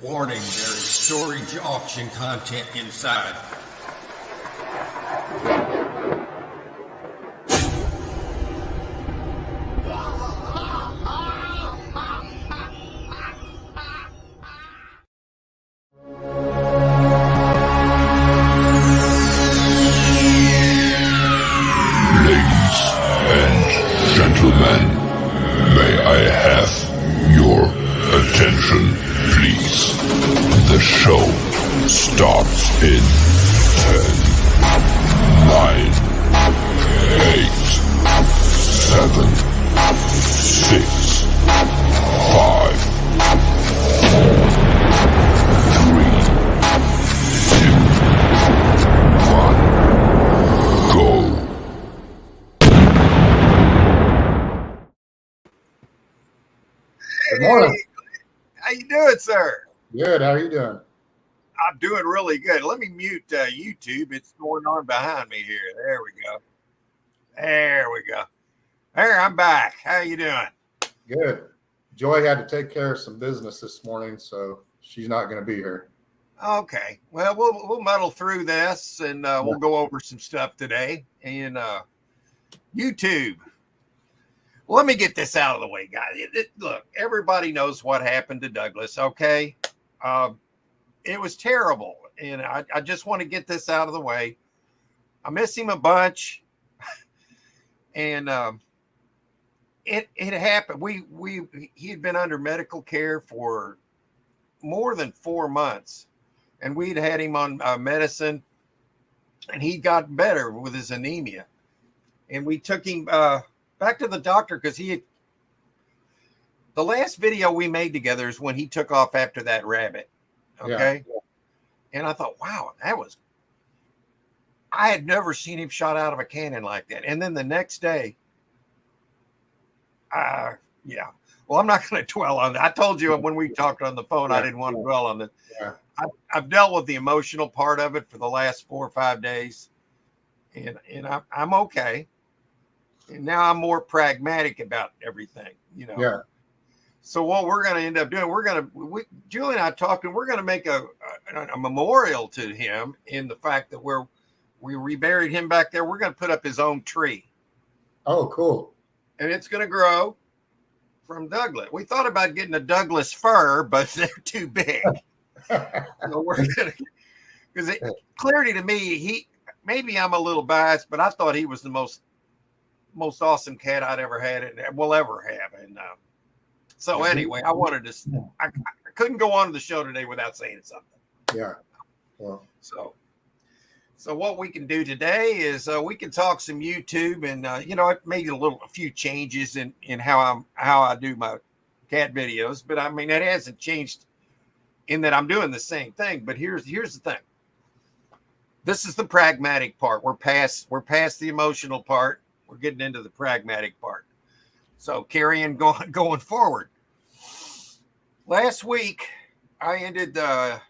Warning, there is storage auction content inside. Ladies and gentlemen, may I have your attention, please? The show starts in 10, 9, 8, 7, 6, 5, 4, 3, 2, 1, go. Good morning. Hey, how you doing, sir? Good. How are you doing? I'm doing really good. Let me mute YouTube. It's going on behind me here. There we go. There we go. There, I'm back. How you doing? Good. Joy had to take care of some business this morning, so she's not going to be here. Okay. Well, we'll muddle through this, and we'll go over some stuff today. And YouTube. Well, let me get this out of the way, guys. Look, everybody knows what happened to Douglas, okay? It was terrible, and I just want to get this out of the way. I miss him a bunch, and it happened. He had been under medical care for more than 4 months, and we'd had him on medicine, and he got better with his anemia, and we took him back to the doctor because the last video we made together is when he took off after that rabbit. Okay. Yeah. And I thought, wow, I had never seen him shot out of a cannon like that. And then the next day, well, I'm not going to dwell on that. I told you when we talked on the phone, I didn't want to dwell on it. Yeah. I've dealt with the emotional part of it for the last 4 or 5 days, and I'm okay. And now I'm more pragmatic about everything, you know. Yeah. So what we're going to end up doing, Julie and I talked, and we're going to make a memorial to him in the fact that we reburied him back there. We're going to put up his own tree. Oh, cool. And it's going to grow from Douglas. We thought about getting a Douglas fir, but they're too big. So we're going to, because clearly to me, maybe I'm a little biased, but I thought he was the most awesome cat I'd ever had and will ever have. And so anyway, I wanted to, I couldn't go on to the show today without saying something. Yeah. Well, so what we can do today is we can talk some YouTube, and I made a few changes in how I do my cat videos, but I mean, it hasn't changed in that I'm doing the same thing. But here's the thing. This is the pragmatic part. We're past the emotional part. We're getting into the pragmatic part. So carrying going forward. Last week, I ended the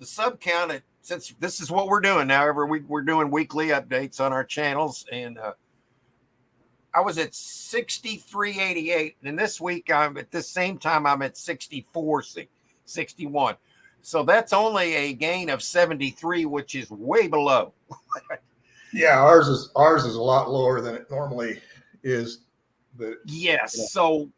sub count since this is what we're doing now. Every week we're doing weekly updates on our channels, and I was at 6388, and this week I'm at this same time I'm at 61. So that's only a gain of 73, which is way below. Yeah, ours is a lot lower than it normally is. But yes, so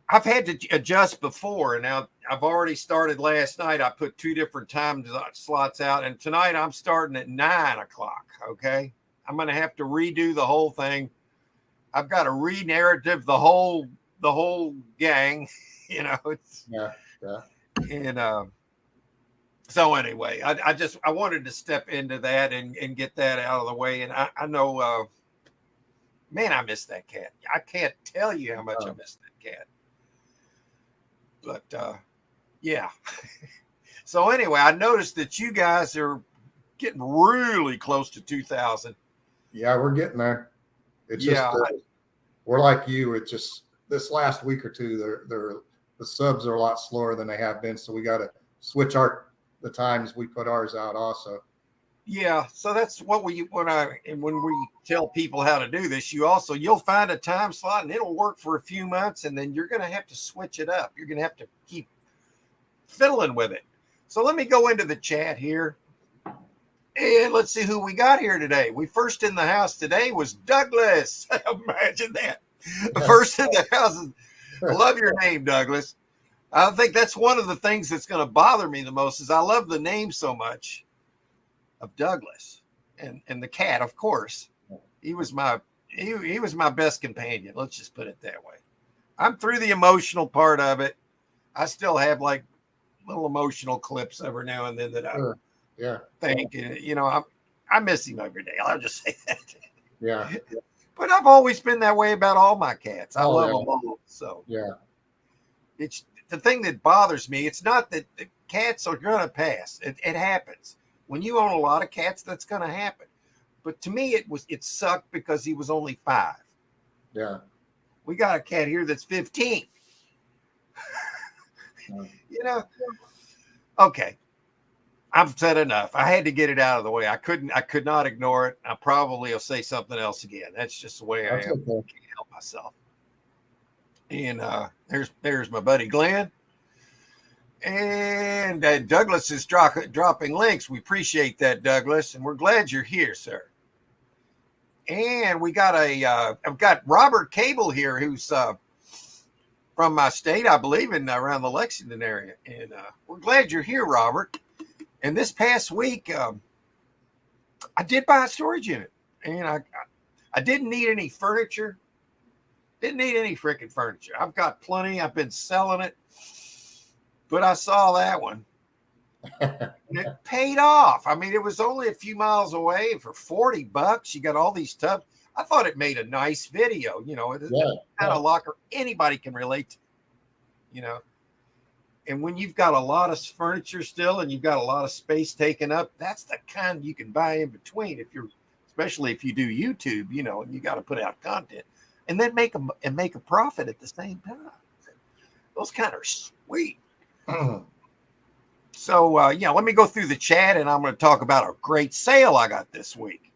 I've had to adjust before, and now I've already started last night. I put 2 different time slots out, and tonight I'm starting at 9 o'clock. Okay, I'm going to have to redo the whole thing. I've got to re-narrative the whole gang. It's yeah. And so anyway, I wanted to step into that and get that out of the way. And I know, man, I miss that cat. I can't tell you how much I miss that cat. But yeah. So anyway, I noticed that you guys are getting really close to 2,000. Yeah, we're getting there. It's just we're like you. It's just this last week or two, the subs are a lot slower than they have been. So we got to switch the times we put ours out also. Yeah, so that's what when we tell people how to do this, you'll find a time slot and it'll work for a few months, and then you're going to have to switch it up. You're going to have to keep fiddling with it. So let me go into the chat here. And let's see who we got here today. We first in the house today was Douglas. Imagine that. First in the house. I love your name, Douglas. I think that's one of the things that's going to bother me the most is I love the name so much of Douglas and the cat, of course. He was my best companion. Let's just put it that way. I'm through the emotional part of it. I still have like little emotional clips every now and then that I think, you know, I miss him every day. I'll just say that. Yeah. But I've always been that way about all my cats. I love them all. So it's the thing that bothers me. It's not that the cats are going to pass. It happens. When you own a lot of cats, that's going to happen. But to me, it sucked because he was only 5. Yeah. We got a cat here that's 15. You know, okay. I've said enough. I had to get it out of the way. I could not ignore it. I probably will say something else again. That's just the way I am. Okay. I can't help myself. And there's my buddy Glenn. And Douglas is dropping links. We appreciate that, Douglas. And we're glad you're here, sir. And we got I've got Robert Cable here, who's from my state, I believe, in around the Lexington area. And we're glad you're here, Robert. And this past week, I did buy a storage unit, and I didn't need any furniture. Didn't need any freaking furniture. I've got plenty. I've been selling it, but I saw that one. And it paid off. I mean, it was only a few miles away for $40. You got all these tubs. I thought it made a nice video. You know, it's kind of locker anybody can relate to. You know. And when you've got a lot of furniture still and you've got a lot of space taken up, that's the kind you can buy in between especially if you do YouTube, you know, and you got to put out content and then make a profit at the same time. Those kind of sweet. So, let me go through the chat and I'm going to talk about a great sale I got this week.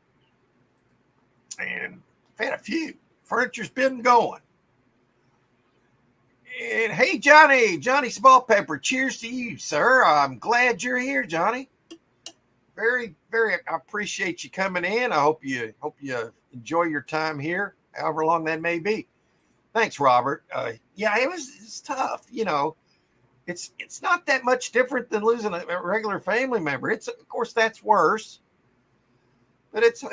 And I've had a few. Furniture's been going. And hey, Johnny Smallpepper, cheers to you, sir. I'm glad you're here, Johnny. Very, very, I appreciate you coming in. I hope you enjoy your time here, however long that may be. Thanks, Robert. It's tough. You know, it's not that much different than losing a regular family member. Of course, that's worse. But it's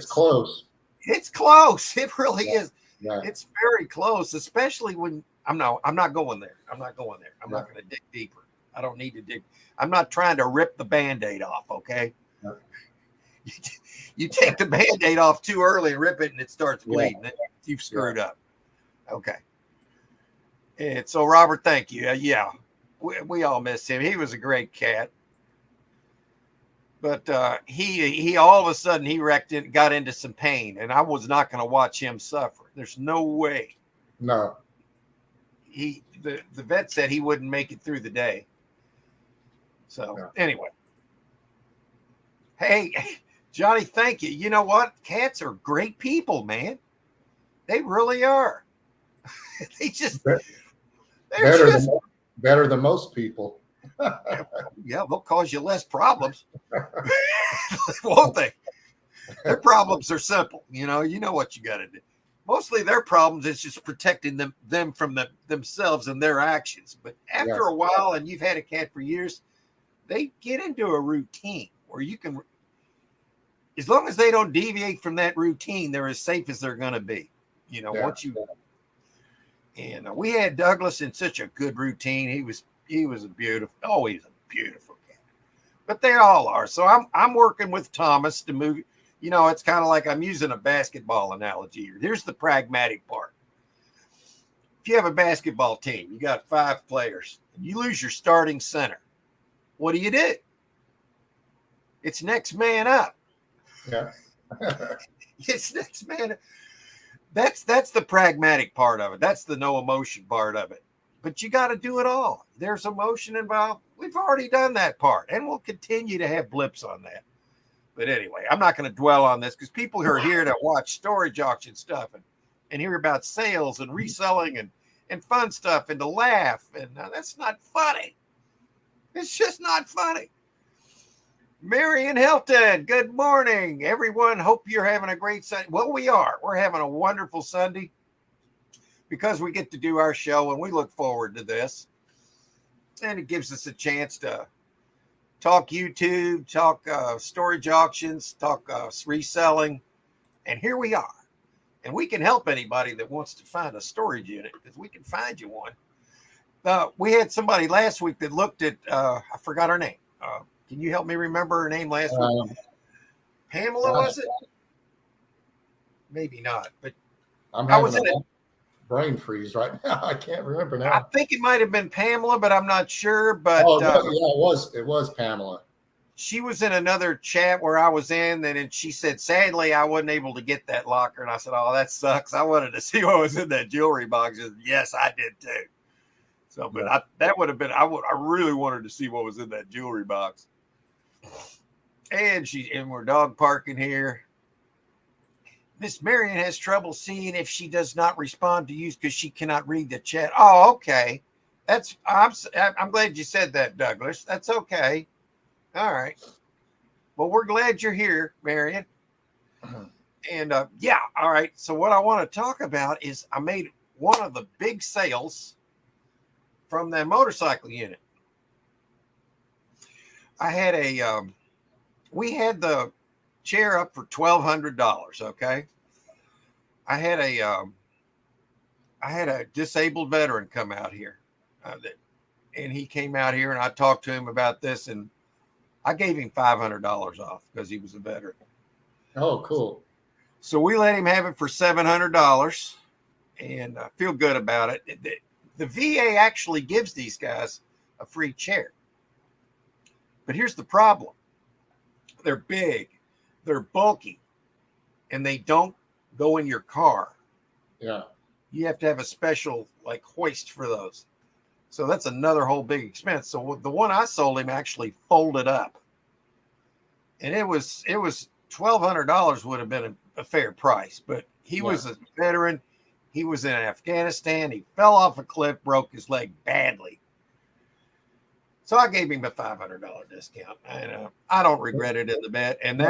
close. It's close. It really is. Yeah. It's very close, especially when I'm not going there. I'm not going there. I'm not going to dig deeper. I don't need to dig. I'm not trying to rip the Band-Aid off, okay? Yeah. You take the Band-Aid off too early and rip it and it starts bleeding. Yeah. You've screwed up. Okay. And so, Robert, thank you. We all miss him. He was a great cat. But he all of a sudden he got into some pain, and I was not going to watch him suffer. There's no way. No. The vet said he wouldn't make it through the day. So Anyway. Hey, Johnny, thank you. You know what? Cats are great people, man. They really are. They just better than most people. Yeah, they'll cause you less problems. Won't they? Their problems are simple. You know what you got to do. Mostly their problems is just protecting them from themselves and their actions. But after a while, and you've had a cat for years, they get into a routine where you can, as long as they don't deviate from that routine, they're as safe as they're going to be. You know, once you, and we had Douglas in such a good routine. He was a beautiful cat. But they all are. So I'm working with Thomas to move. You know, it's kind of like I'm using a basketball analogy here. Here's the pragmatic part. If you have a basketball team, you got 5 players, and you lose your starting center, what do? It's next man up. Yeah. It's next man up. That's the pragmatic part of it. That's the no emotion part of it. But you got to do it all. There's emotion involved. We've already done that part, and we'll continue to have blips on that. But anyway, I'm not going to dwell on this because people who are here to watch storage auction stuff and hear about sales and reselling and fun stuff and to laugh, and that's not funny. It's just not funny. Marion Hilton, good morning, everyone. Hope you're having a great Sunday. Well, we are. We're having a wonderful Sunday because we get to do our show, and we look forward to this. And it gives us a chance to talk YouTube, talk storage auctions, talk reselling. And here we are. And we can help anybody that wants to find a storage unit because we can find you one. We had somebody last week that looked at, I forgot her name. Can you help me remember her name last week? Pamela, was it? Maybe not, but I'm I was having in a brain freeze right now. I can't remember now. I think it might have been Pamela, but I'm not sure. But oh, no, yeah, it was Pamela. She was in another chat where I was in, and she said, sadly, I wasn't able to get that locker. And I said, oh, that sucks. I wanted to see what was in that jewelry box. Said, yes, I did too. So, but that would have been, I really wanted to see what was in that jewelry box. And we're dog parking here. Miss Marion has trouble seeing if she does not respond to you because she cannot read the chat. Oh, okay. I'm glad you said that, Douglas. That's okay. All right. Well, we're glad you're here, Marion. And yeah, all right. So what I want to talk about is I made one of the big sales from that motorcycle unit. I had we had the chair up for $1,200. Okay. I had a disabled veteran come out here and he came out here and I talked to him about this and I gave him $500 off because he was a veteran. Oh, cool. So we let him have it for $700 and I feel good about it. The VA actually gives these guys a free chair. But here's the problem. They're big, they're bulky, and they don't go in your car. Yeah. You have to have a special like hoist for those. So that's another whole big expense. So the one I sold him actually folded up. And it was $1,200 would have been a fair price, but he was a veteran. He was in Afghanistan. He fell off a cliff, broke his leg badly. So I gave him a $500 discount. And I don't regret it in the bit. And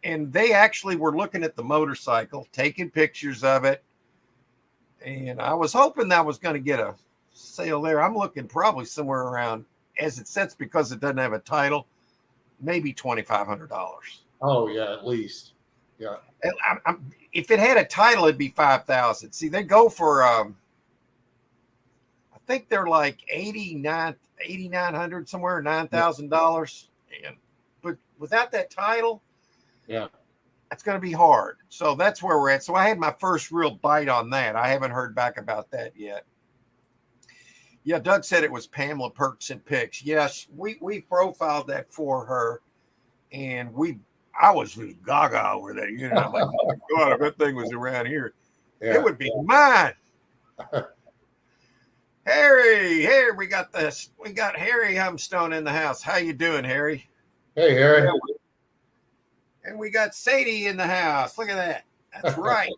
and they actually were looking at the motorcycle, taking pictures of it. And I was hoping that was going to get a sale there. I'm looking probably somewhere around, as it sets because it doesn't have a title, maybe $2,500. Oh yeah, at least. Yeah. If it had a title, it'd be $5,000. See, they go for I think they're like $8,900 somewhere, $9,000. But without that title, yeah, that's going to be hard. So that's where we're at. So I had my first real bite on that. I haven't heard back about that yet. Yeah, Doug said it was Pamela Perks and Picks. Yes, we profiled that for her, and I was really gaga over that unit. I'm like, oh my God, if that thing was around here, it would be mine. Harry, we got Harry Humstone in the house. How you doing, Harry? Hey, Harry. And we got Sadie in the house. Look at that. That's right.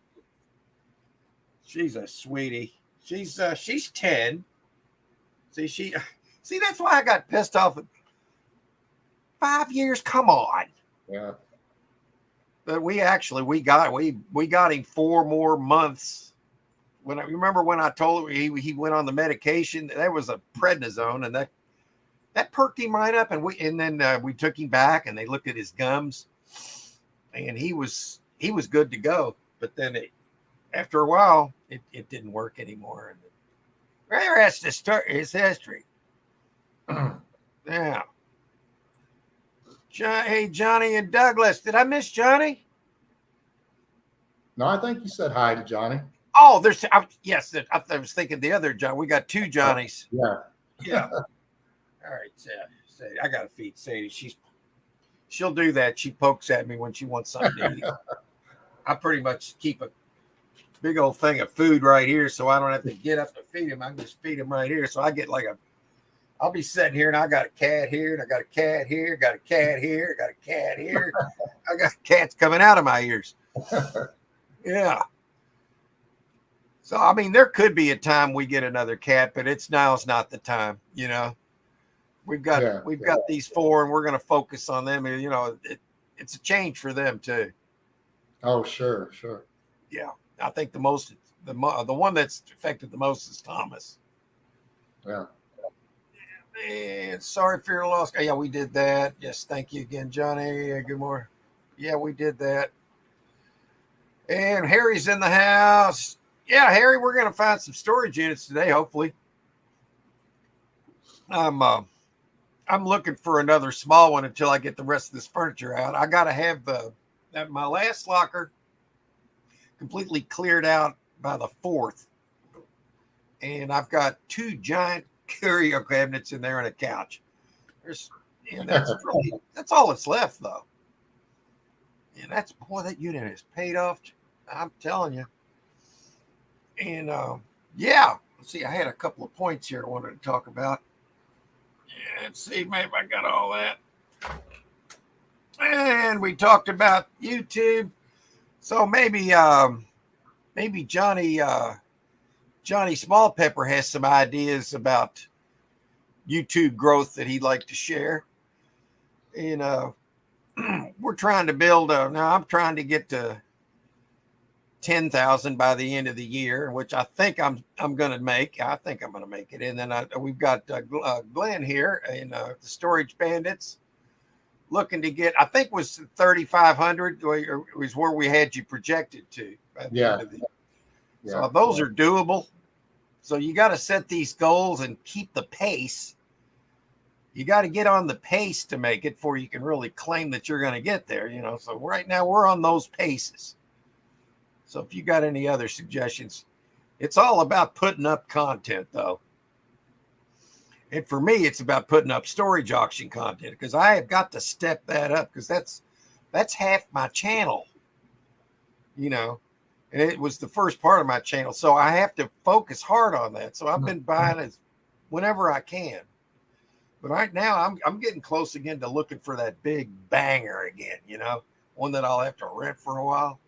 She's a sweetie. She's 10. See, that's why I got pissed off. 5 years, come on. Yeah. But we got him 4 more months. When I told him he went on the medication, that was a prednisone, and that perked him right up. And then we took him back, and they looked at his gums, and he was good to go. But then after a while, it didn't work anymore. And there has to start his history. Yeah. Hey, Johnny and Douglas. Did I miss Johnny? No, I think you said hi to Johnny. Oh, yes. I was thinking the other John. We got 2 Johnnies. Yeah. Yeah. All right. Sadie, I got to feed Sadie. She'll do that. She pokes at me when she wants something to eat. I pretty much keep a big old thing of food right here, so I don't have to get up to feed him. I can just feed him right here. So I get I'll be sitting here and I got a cat here, and I got a cat here, got a cat here, got a cat here. I got cats coming out of my ears. Yeah. So, I mean, there could be a time we get another cat, but now's not the time, We've got these 4, and we're going to focus on them. And, it's a change for them too. Oh, sure. Yeah, I think the one that's affected the most is Thomas. Yeah. And sorry for your loss. Yeah, we did that. Yes, thank you again, Johnny. Good morning. Yeah, we did that. And Harry's in the house. Yeah, Harry, we're going to find some storage units today, hopefully. I'm looking for another small one until I get the rest of this furniture out. I got to have my last locker completely cleared out by the 4th. And I've got 2 giant curio cabinets in there and a couch. That's all that's left, though. And that unit is paid off. I'm telling you. And let's see. I had a couple of points here I wanted to talk about. Let's see, maybe I got all that. And we talked about YouTube. So maybe Johnny Smallpepper has some ideas about YouTube growth that he'd like to share. And we're trying to build now I'm trying to get to 10,000 by the end of the year, which I think I'm going to make. I think I'm going to make it. And then we've got Glenn here in the Storage Bandits looking to get, I think was 3,500 was where we had you projected to. Yeah. So those are doable. So you got to set these goals and keep the pace. You got to get on the pace to make it before you can really claim that you're going to get there. So right now we're on those paces. So if you got any other suggestions, it's all about putting up content, though. And for me, it's about putting up storage auction content because I have got to step that up because that's half my channel, and it was the first part of my channel. So I have to focus hard on that. So I've been buying it whenever I can. But right now I'm getting close again to looking for that big banger again, one that I'll have to rent for a while.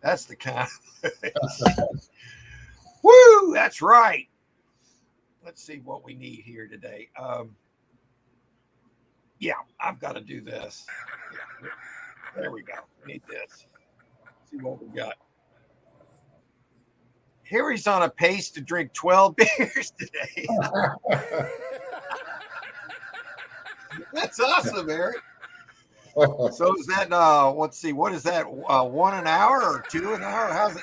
That's the kind of woo, that's right. Let's see what we need here today. I've got to do this. Yeah. There we go. We need this. Let's see what we got. Harry's on a pace to drink 12 beers today. That's awesome, Harry. So is that let's see, what is that? 1 an hour or 2 an hour? How's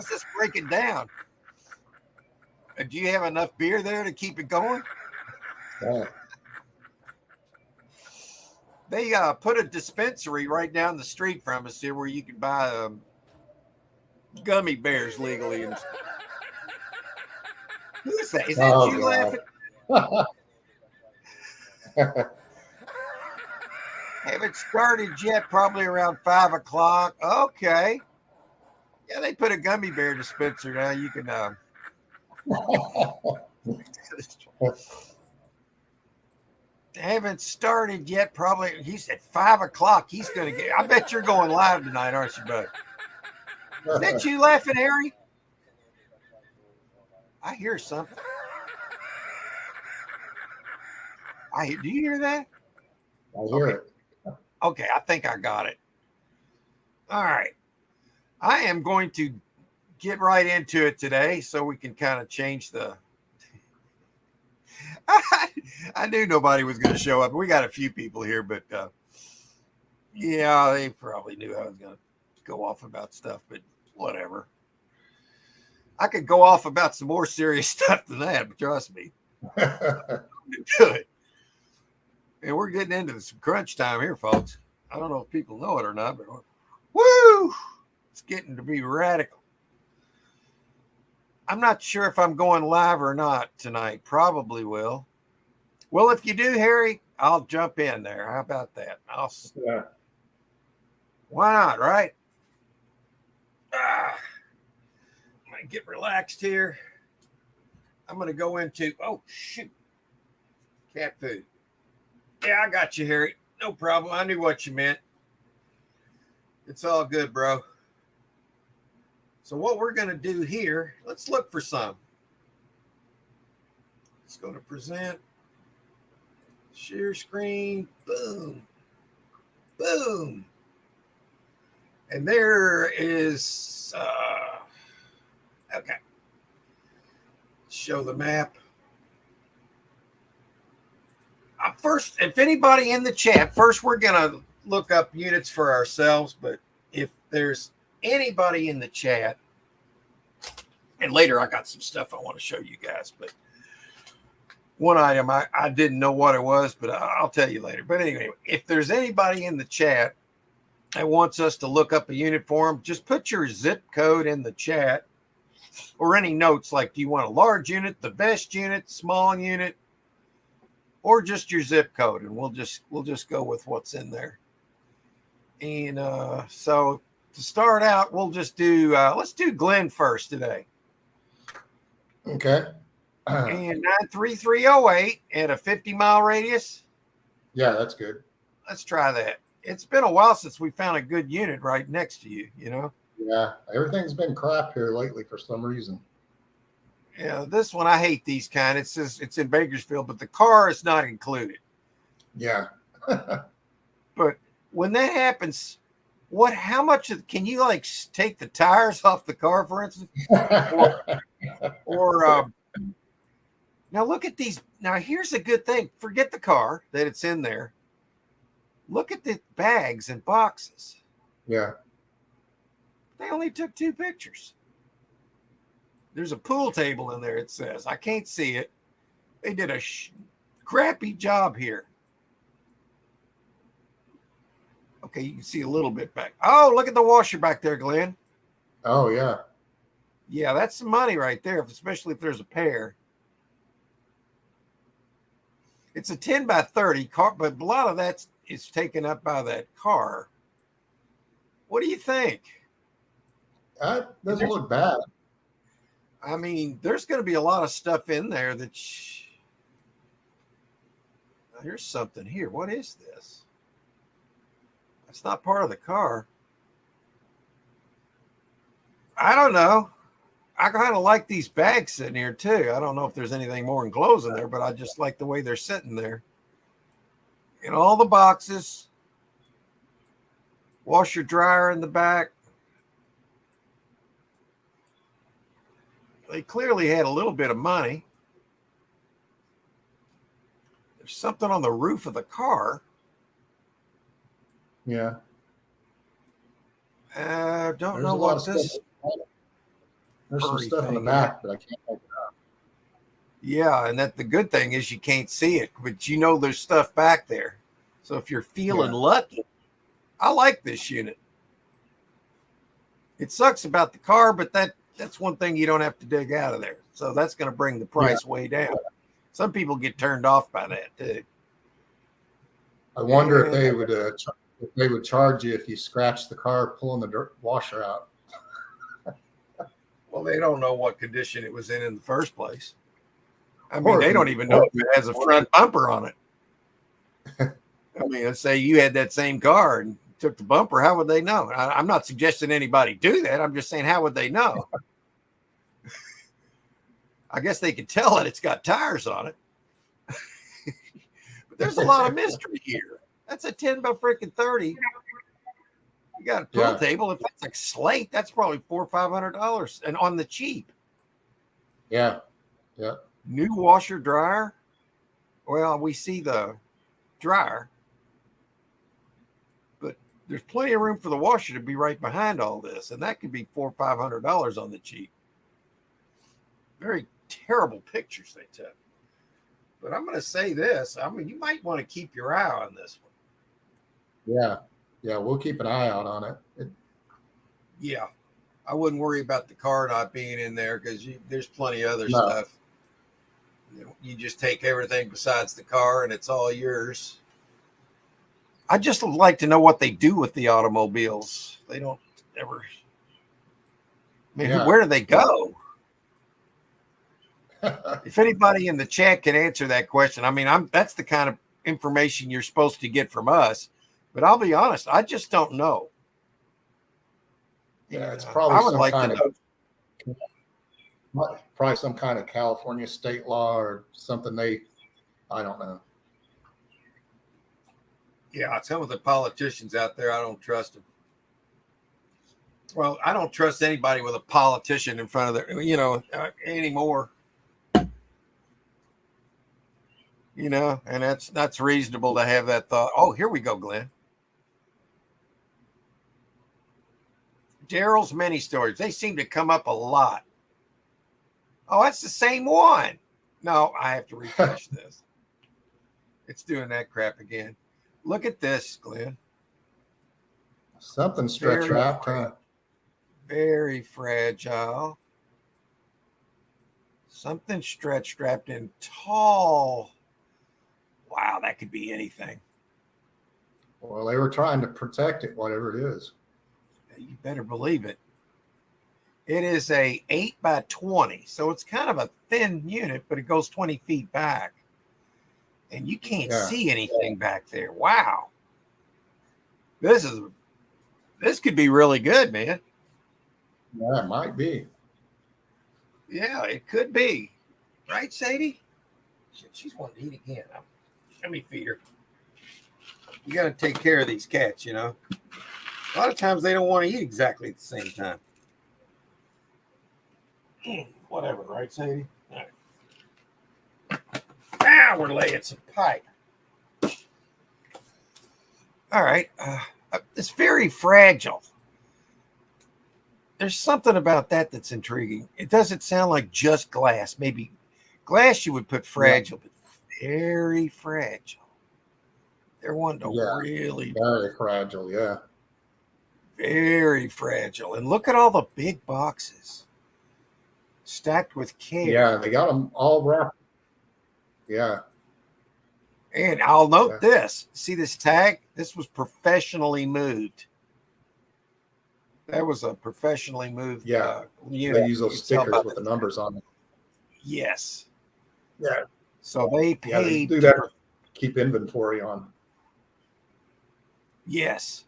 this breaking down? Do you have enough beer there to keep it going? Yeah. They put a dispensary right down the street from us here where you can buy gummy bears legally. And who is that? Is that you laughing? Haven't started yet, probably around 5 o'clock. Okay. Yeah, they put a gummy bear dispenser now. You can haven't started yet, probably. He said 5 o'clock. He's gonna get, I bet you're going live tonight, aren't you, bud? Is that you laughing, Harry? I hear something. Do you hear that? I hear it. Okay, I think I got it. All right. I am going to get right into it today so we can kind of change the... I knew nobody was going to show up. We got a few people here, but they probably knew I was going to go off about stuff, but whatever. I could go off about some more serious stuff than that, but trust me. Good. And we're getting into some crunch time here, folks. I don't know if people know it or not, but woo, it's getting to be radical. I'm not sure if I'm going live or not tonight. Probably will. Well, if you do, Harry, I'll jump in there. How about that? Why not, right? I'm going to get relaxed here. I'm going to go into, oh, shoot, cat food. Yeah, I got you, Harry. No problem. I knew what you meant. It's all good, bro. So what we're going to do here, let's look for some. It's going to present. Share screen. Boom. Boom. And there is, okay. Show the map. First, if anybody in the chat, first we're going to look up units for ourselves, but if there's anybody in the chat, and later I got some stuff I want to show you guys, but one item I didn't know what it was, but I'll tell you later. But anyway, if there's anybody in the chat that wants us to look up a unit for them, just put your zip code in the chat or any notes like, do you want a large unit, the best unit, small unit, or just your zip code, and we'll just go with what's in there. And so to start out, we'll just do let's do Glenn first today. Okay. And 93308 at a 50-mile radius. Yeah, that's good. Let's try that. It's been a while since we found a good unit right next to you, you know? Yeah, everything's been crap here lately for some reason. Yeah, this one, I hate these kind. It says it's in Bakersfield, but the car is not included. Yeah. But when that happens, how much can you like take the tires off the car, for instance? Or now look at these. Now here's a good thing. Forget the car that it's in there. Look at the bags and boxes. Yeah. They only took 2 pictures. There's a pool table in there, it says. I can't see it. They did a crappy job here. Okay, you can see a little bit back. Oh, look at the washer back there, Glenn. Oh, yeah. Yeah, that's some money right there, especially if there's a pair. It's a 10 by 30 car, but a lot of that is taken up by that car. What do you think? That doesn't look bad. I mean, there's going to be a lot of stuff in there that... Here's something here. What is this? It's not part of the car. I don't know. I kind of like these bags sitting here too. I don't know if there's anything more than clothes in there, but I just like the way they're sitting there. In all the boxes. Washer dryer in the back. They clearly had a little bit of money. There's something on the roof of the car. Yeah. Don't know what this. There's some furry stuff in the thing back, but I can't make it out. Yeah, and the good thing is you can't see it, but you know there's stuff back there. So if you're feeling lucky, I like this unit. It sucks about the car, but that's one thing you don't have to dig out of there. So that's going to bring the price way down. Some people get turned off by that too. I wonder if they would charge you if you scratch the car pulling the washer out. Well, they don't know what condition it was in the first place. I mean, they don't even know if it has a front bumper on it. I mean, let's say you had that same car and took the bumper. How would they know? I'm not suggesting anybody do that. I'm just saying, how would they know? I guess they could tell that it's got tires on it. But there's a lot of mystery here. That's a 10 by freaking 30. You got a pool table. If that's like slate, that's probably $400 or $500 and on the cheap. Yeah. Yeah. New washer dryer. Well, we see the dryer, but there's plenty of room for the washer to be right behind all this, and that could be $400 or $500 on the cheap. Very terrible pictures they took. But I'm going to say this. I mean, you might want to keep your eye on this one. Yeah. Yeah, we'll keep an eye out on it. Yeah. I wouldn't worry about the car not being in there because there's plenty of other stuff. You just take everything besides the car and it's all yours. I just like to know what they do with the automobiles. They don't ever. I mean, where do they go? If anybody in the chat can answer that question, I mean, that's the kind of information you're supposed to get from us. But I'll be honest, I just don't know. Yeah, it's probably probably some kind of California state law or something. I don't know. Yeah, some of the politicians out there, I don't trust them. Well, I don't trust anybody with a politician in front of their, anymore. And that's reasonable to have that thought. Oh, here we go, Glenn. Daryl's mini stories. They seem to come up a lot. Oh, that's the same one. No, I have to refresh this. It's doing that crap again. Look at this, Glenn. Something stretch wrapped, huh? Very fragile. Something stretched wrapped in tall. Wow, that could be anything. Well, they were trying to protect it, whatever it is. You better believe it. It is a 8x20, so it's kind of a thin unit, but it goes 20 feet back. And you can't see anything back there. Wow. This could be really good, man. Yeah, it might be. Yeah, it could be. Right, Sadie? She's wanting to eat again. Let me feed her. You got to take care of these cats, A lot of times they don't want to eat exactly at the same time. Whatever, right, Sadie? All right. Now we're laying some pipe. All right. It's very fragile. There's something about that that's intriguing. It doesn't sound like just glass. Maybe glass you would put fragile, but very fragile. They're one to really very fragile, yeah. Very fragile. And look at all the big boxes stacked with care. Yeah, they got them all wrapped. Yeah. And I'll note this. See this tag? This was professionally moved. That was a professionally moved unit. They use those stickers with the numbers on them. Yes. Yeah. So they paid. Yeah, they do that. Keep inventory on. Yes.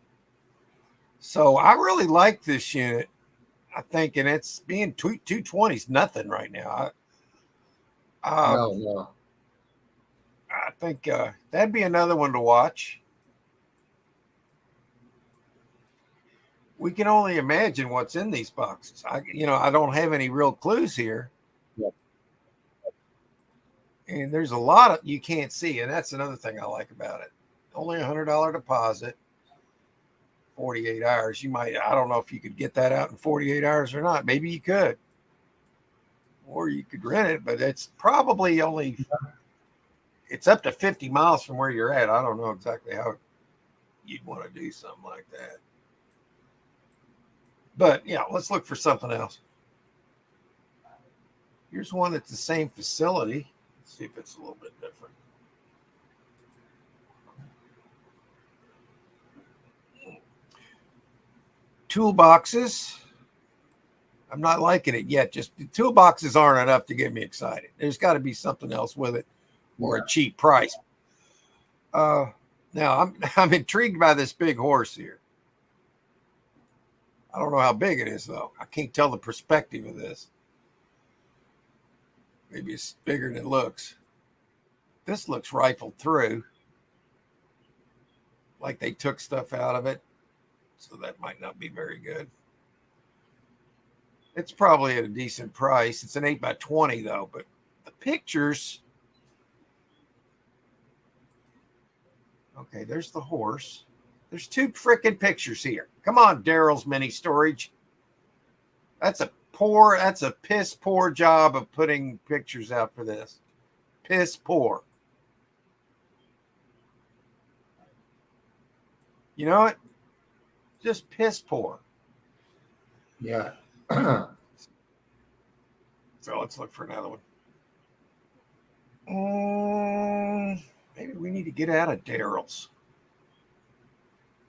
So I really like this unit. I think, and it's being 220 is nothing right now. No. I think that'd be another one to watch. We can only imagine what's in these boxes. I don't have any real clues here. Yep. And there's a lot of you can't see, and that's another thing I like about it. Only $100 deposit, 48 hours. I don't know if you could get that out in 48 hours or not. Maybe you could. Or you could rent it, but it's probably it's up to 50 miles from where you're at. I don't know exactly how you'd want to do something like that. But yeah, let's look for something else. Here's one that's the same facility. Let's see if it's a little bit different. Toolboxes. I'm not liking it yet. Just the toolboxes aren't enough to get me excited. There's got to be something else with it or a cheap price. Now I'm intrigued by this big horse here. I don't know how big it is, though. I can't tell the perspective of this. Maybe it's bigger than it looks. This looks rifled through. Like they took stuff out of it. So that might not be very good. It's probably at a decent price. It's an 8x20, though. But the pictures... Okay, there's the horse. There's two freaking pictures here. Come on, Daryl's Mini Storage. That's a piss poor job of putting pictures out for this. Piss poor. You know what? Just piss poor. Yeah. So let's look for another one. Maybe we need to get out of Daryl's.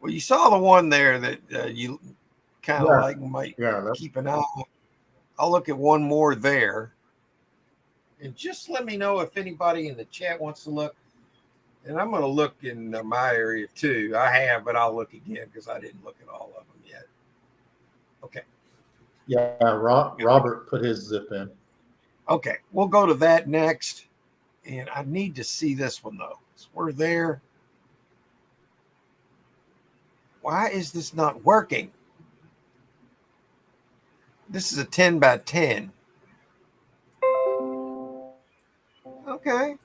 Well, you saw the one there that you kind of like might keep an eye on. I'll look at one more there. And just let me know if anybody in the chat wants to look. And I'm going to look in my area too. I have, but I'll look again because I didn't look at all of them yet. Okay. Yeah, Robert put his zip in. Okay, we'll go to that next. And I need to see this one, though. So we're there. Why is this not working? This is a 10 by 10. Okay.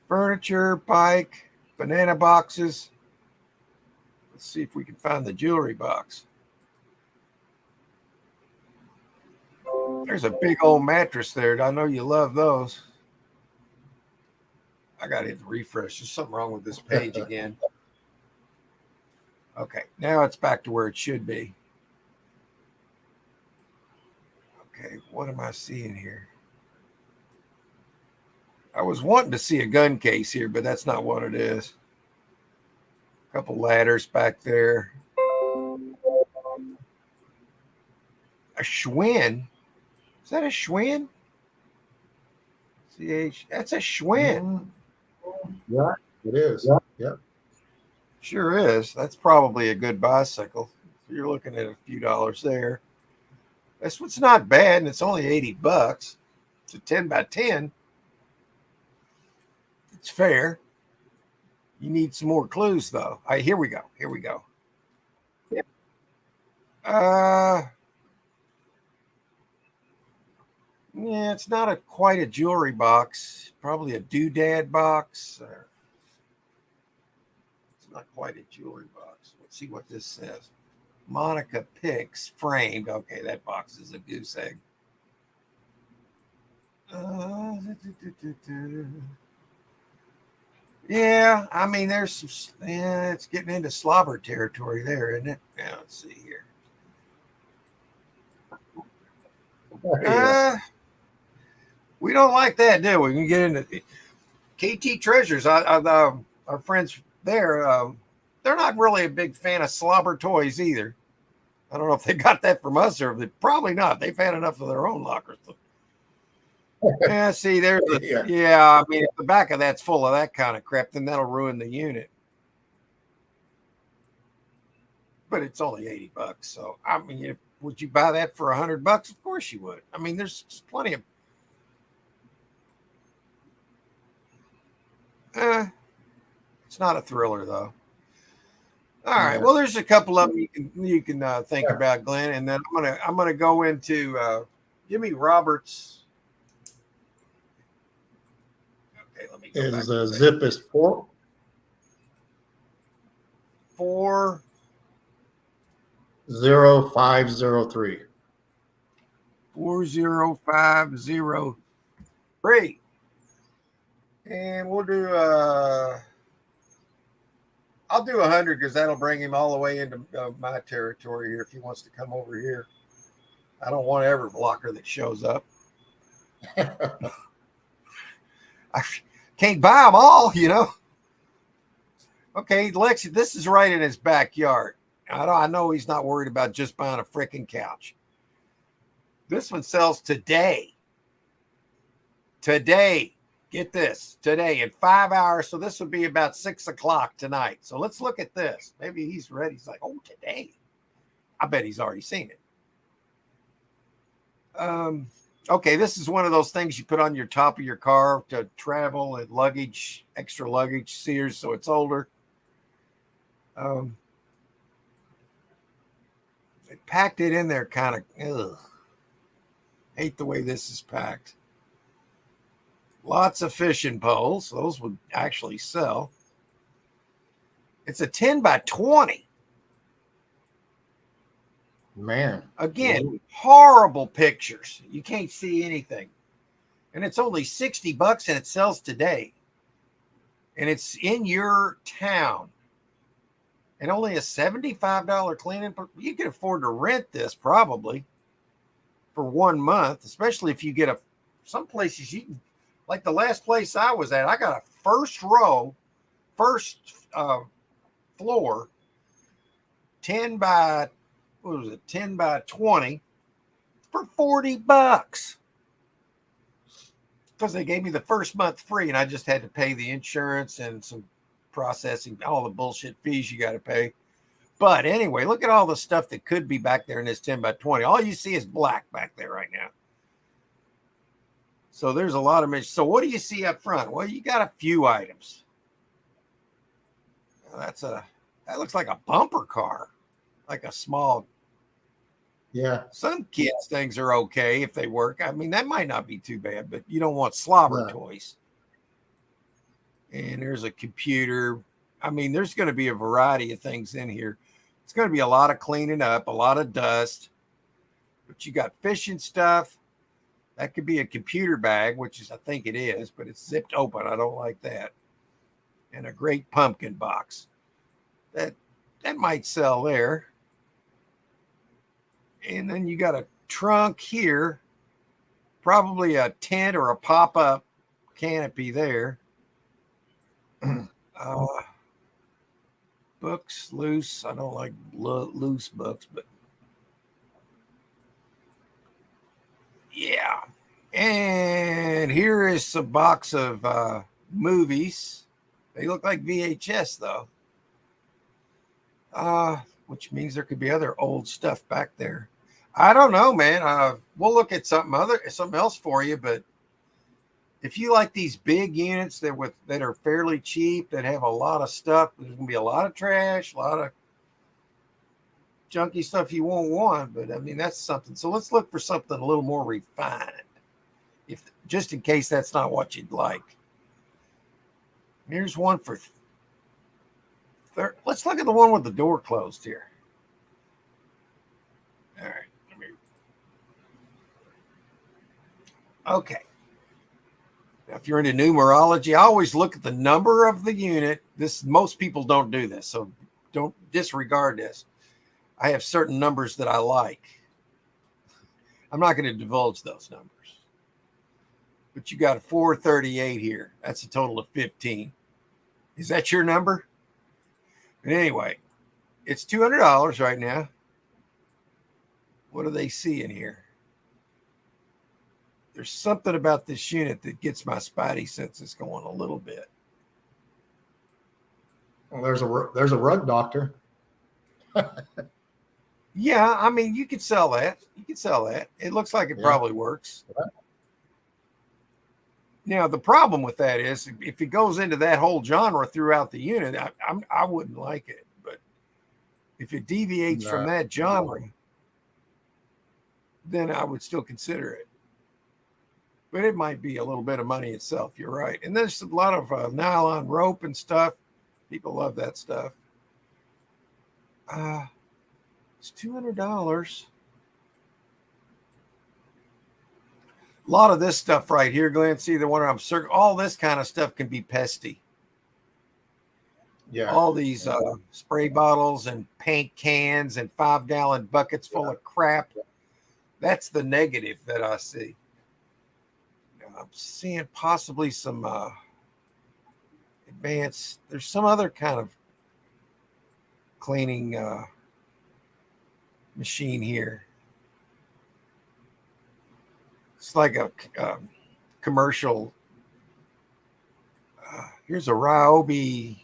Furniture, bike, banana boxes. Let's see if we can find the jewelry box. There's a big old mattress there. I know you love those. I got to hit the refresh. There's something wrong with this page again. Okay, now it's back to where it should be. Okay, what am I seeing here? I was wanting to see a gun case here, but that's not what it is. A couple ladders back there. A Schwinn? Is that a Schwinn? CH. That's a Schwinn. Yeah, it is. Yep. Sure is. That's probably a good bicycle. You're looking at a few dollars there. That's what's not bad, and it's only $80. It's a 10 by 10. It's fair. You need some more clues, though. All right, here we go. Here we go. Yeah, it's not quite a jewelry box. Probably a doodad box. It's not quite a jewelry box. Let's see what this says. Monica Picks framed. Okay, that box is a goose egg. Yeah, I mean, there's some. Yeah, it's getting into slobber territory there, isn't it? Yeah, let's see here. We don't like that, do we? We can get into KT Treasures. Our friends there, they're not really a big fan of slobber toys either. I don't know if they got that from us or probably not. They've had enough of their own lockers. Yeah, see, there's I mean, if the back of that's full of that kind of crap, then that'll ruin the unit. But it's only $80. So, I mean, would you buy that for $100? Of course you would. I mean, there's plenty of. It's not a thriller though. All right. Well, there's a couple of them you can think about, Glenn, and then I'm gonna go into Jimmy Roberts. Okay, let me. His zip is 40503. 40503. And we'll do I'll do 100 because that'll bring him all the way into my territory here if he wants to come over here. I don't want every blocker that shows up. I can't buy them all, you know. Okay, Lexi, this is right in his backyard. I know he's not worried about just buying a freaking couch. This one sells today. Today. Get this, today in 5 hours. So this would be about 6 o'clock tonight. So let's look at this. Maybe he's ready. He's like, oh, today. I bet he's already seen it. Okay, this is one of those things you put on your top of your car to travel and luggage, extra luggage, Sears, so it's older. They packed it in there kind of, hate the way this is packed. Lots of fishing poles. Those would actually sell. It's a 10 by 20. Man. Again, horrible pictures. You can't see anything. And it's only $60 and it sells today. And it's in your town. And only a $75 cleaning. You can afford to rent this probably for 1 month, especially if you get some places you can. Like the last place I was at, I got a first floor, 10 by 20 for $40 because they gave me the first month free and I just had to pay the insurance and some processing, all the bullshit fees you got to pay. But anyway, look at all the stuff that could be back there in this 10 by 20. All you see is black back there right now. So there's a lot of. So what do you see up front? Well, you got a few items. That's That looks like a bumper car, like a small. Yeah. Some kids' things are okay if they work. I mean, that might not be too bad, but you don't want slobber toys. And there's a computer. I mean, there's going to be a variety of things in here. It's going to be a lot of cleaning up, a lot of dust. But you got fishing stuff. That could be a computer bag, which is, I think it is, but it's zipped open. I don't like that. And a great pumpkin box. That might sell there. And then you got a trunk here, probably a tent or a pop-up canopy there. Books loose. I don't like loose books, but yeah. And here is a box of movies. They look like VHS though. Which means there could be other old stuff back there. I don't know, man. We'll look at something else for you. But if you like these big units that are fairly cheap, that have a lot of stuff, there's gonna be a lot of trash, a lot of junky stuff you won't want. But I mean, that's something. So let's look for something a little more refined, just in case that's not what you'd like. Here's one for. Let's look at the one with the door closed here. All right. Okay. Now, if you're into numerology, I always look at the number of the unit. Most people don't do this, so don't disregard this. I have certain numbers that I like. I'm not going to divulge those numbers. But you got a 438 here. That's a total of 15. Is that your number? But anyway, it's $200 right now. What do they see in here? There's something about this unit that gets my spidey senses going a little bit. Well, there's a rug doctor. Yeah, I mean, you could sell that. It looks like it probably works. Now, the problem with that is if it goes into that whole genre throughout the unit, I wouldn't like it. But if it deviates from that genre, then I would still consider it. But it might be a little bit of money itself. You're right. And there's a lot of nylon rope and stuff. People love that stuff. It's $200. A lot of this stuff right here, Glenn, see the one I'm circling, all this kind of stuff can be pesty. Yeah. All these spray bottles and paint cans and 5-gallon buckets full of crap. That's the negative that I see. I'm seeing possibly some advanced, there's some other kind of cleaning machine here. It's like a commercial. Here's a Ryobi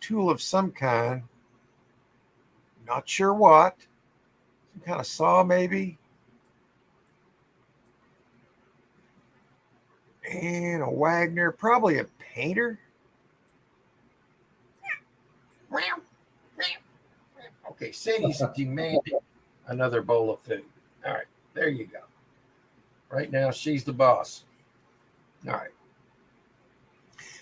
tool of some kind. Not sure what. Some kind of saw, maybe. And a Wagner, probably a painter. Okay, Sadie's demanding another bowl of food. All right, there you go. Right now, she's the boss. All right.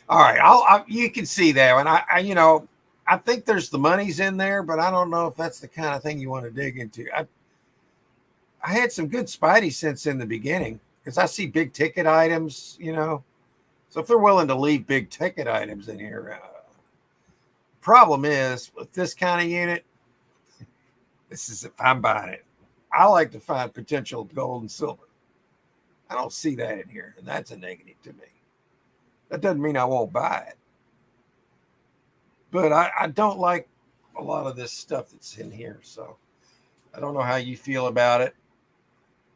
All right. You can see that one. I think there's the money's in there, but I don't know if that's the kind of thing you want to dig into. I had some good spidey sense in the beginning because I see big ticket items, So if they're willing to leave big ticket items in here, problem is with this kind of unit, this is if I'm buying it. I like to find potential gold and silver. I don't see that in here, and that's a negative to me. That doesn't mean I won't buy it. But I don't like a lot of this stuff that's in here, so I don't know how you feel about it.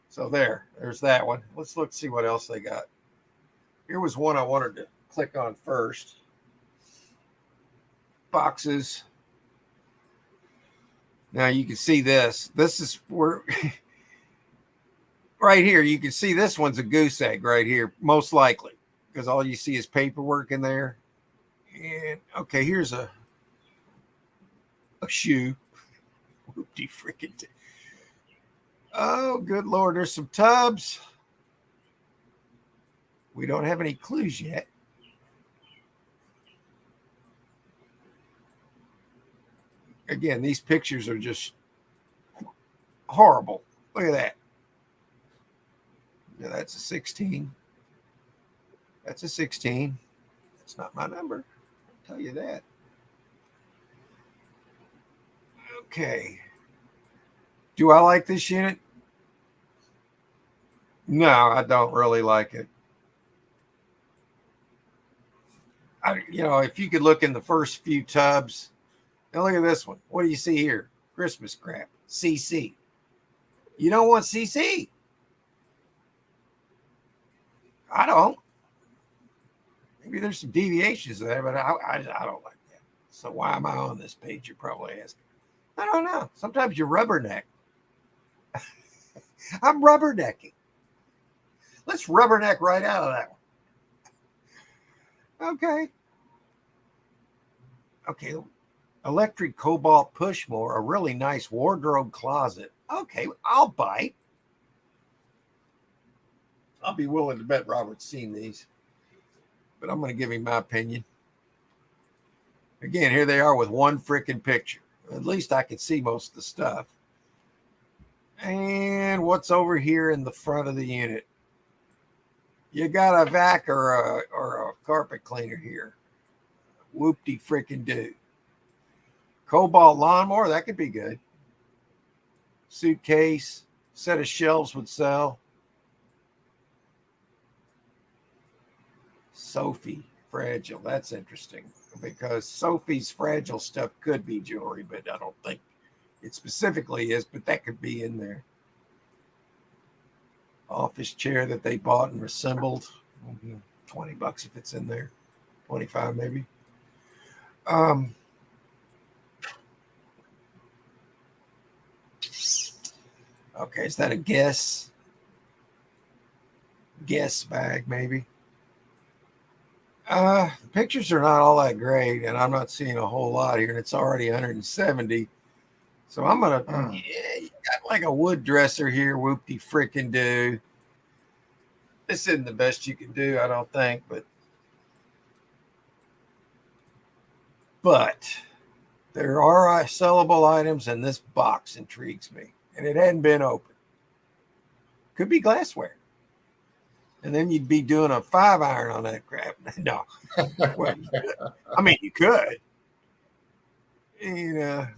So there's that one. Let's see what else they got. Here was one I wanted to click on first. Boxes. Now you can see this. This is where... Right here, you can see this one's a goose egg right here, most likely, because all you see is paperwork in there. And okay, here's a a shoe. Whoopty freaking. Oh, good Lord. There's some tubs. We don't have any clues yet. Again, these pictures are just horrible. Look at that. Yeah, that's a 16. That's a 16. That's not my number. I'll tell you that. Okay. Do I like this unit? No, I don't really like it. If you could look in the first few tubs. Now look at this one. What do you see here? Christmas crap. CC. You don't want CC. I don't. Maybe there's some deviations there, but I don't like that. So why am I on this page? You're probably asking. I don't know. Sometimes you rubberneck. I'm rubbernecking. Let's rubberneck right out of that one. Okay. Electric Cobalt Pushmore, a really nice wardrobe closet. Okay, I'll bite. I'll be willing to bet Robert's seen these, but I'm going to give him my opinion. Again, here they are with one freaking picture. At least I can see most of the stuff. And what's over here in the front of the unit? You got a vac or a carpet cleaner here. Whoopty freaking do. Cobalt lawnmower, that could be good. Suitcase, set of shelves would sell. Sophie, fragile. That's interesting because Sophie's fragile stuff could be jewelry, but I don't think it specifically is, but that could be in there. Office chair that they bought and assembled. $20 if it's in there. 25 maybe. Okay, is that a guess? Guess bag, maybe. The pictures are not all that great, and I'm not seeing a whole lot here, and it's already 170. So I'm gonna, you got like a wood dresser here, whoopty freaking do. This isn't the best you can do, I don't think, but there are sellable items, and this box intrigues me, and it hadn't been opened. Could be glassware. And then you'd be doing a 5-iron on that crap. No. Well, you could.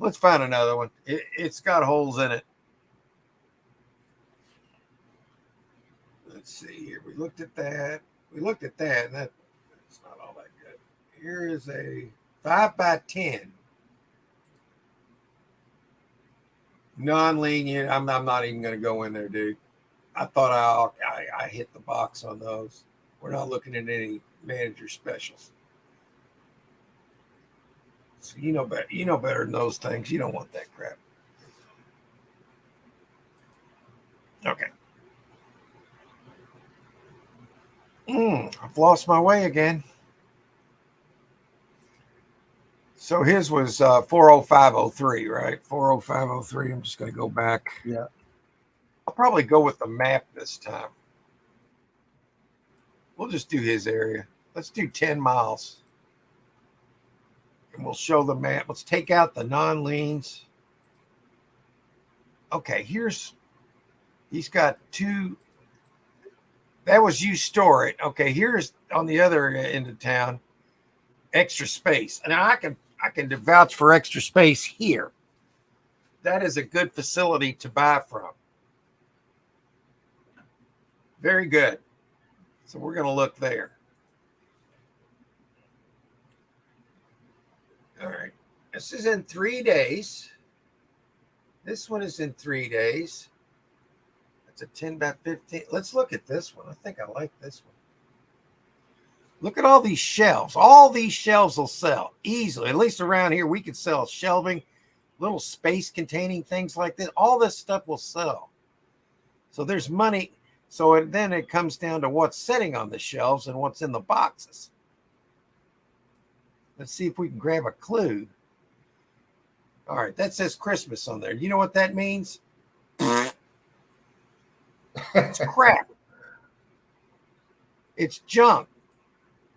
Let's find another one. It's got holes in it. Let's see here. We looked at that. And that's not all that good. Here is a 5x10. Non-linear. I'm not even going to go in there, dude. I thought I hit the box on those. We're not looking at any manager specials. So you know better than those things. You don't want that crap. Okay. I've lost my way again. So his was 40503, right? 40503. I'm just going to go back. Yeah. I'll probably go with the map this time. We'll just do his area. Let's do 10 miles. And we'll show the map. Let's take out the non-leans. Okay, he's got 2. That was you store it. Okay, here's on the other end of town, Extra Space. And I can vouch for Extra Space here. That is a good facility to buy from. Very good. So we're going to look there. All right. This is in 3 days. This one is in 3 days. That's a 10x15. Let's look at this one. I think I like this one. Look at all these shelves. All these shelves will sell easily. At least around here, we could sell shelving, little space containing things like this. All this stuff will sell. So there's money. So then it comes down to what's sitting on the shelves and what's in the boxes. Let's see if we can grab a clue. All right, that says Christmas on there. You know what that means? It's crap. It's junk.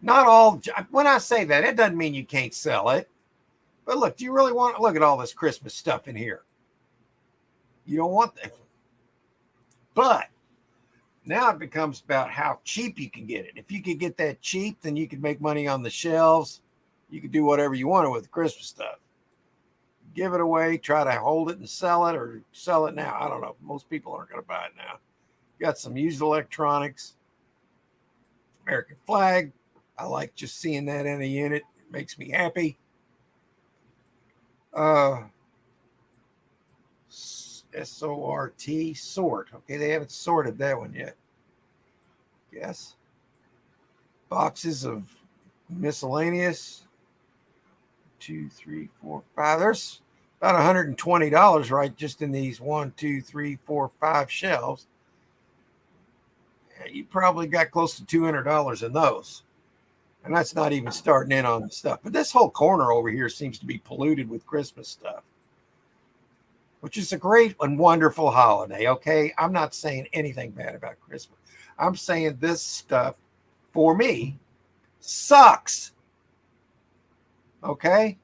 Not all. When I say that, it doesn't mean you can't sell it. But look, do you really want to look at all this Christmas stuff in here? You don't want that. But now it becomes about how cheap you can get it. If you could get that cheap, then you could make money on the shelves. You could do whatever you wanted with the Christmas stuff. Give it away, try to hold it and sell it, or sell it now. I don't know. Most people aren't going to buy it now. Got some used electronics. American flag. I like just seeing that in a unit. It makes me happy. S-O-R-T, sort. Okay, they haven't sorted that one yet. Yes. Boxes of miscellaneous. 2, 3, 4, 5. There's about $120 right just in these 1, 2, 3, 4, 5 shelves. You probably got close to $200 in those. And that's not even starting in on the stuff. But this whole corner over here seems to be polluted with Christmas stuff, which is a great and wonderful holiday, okay? I'm not saying anything bad about Christmas. I'm saying this stuff, for me, sucks. Okay?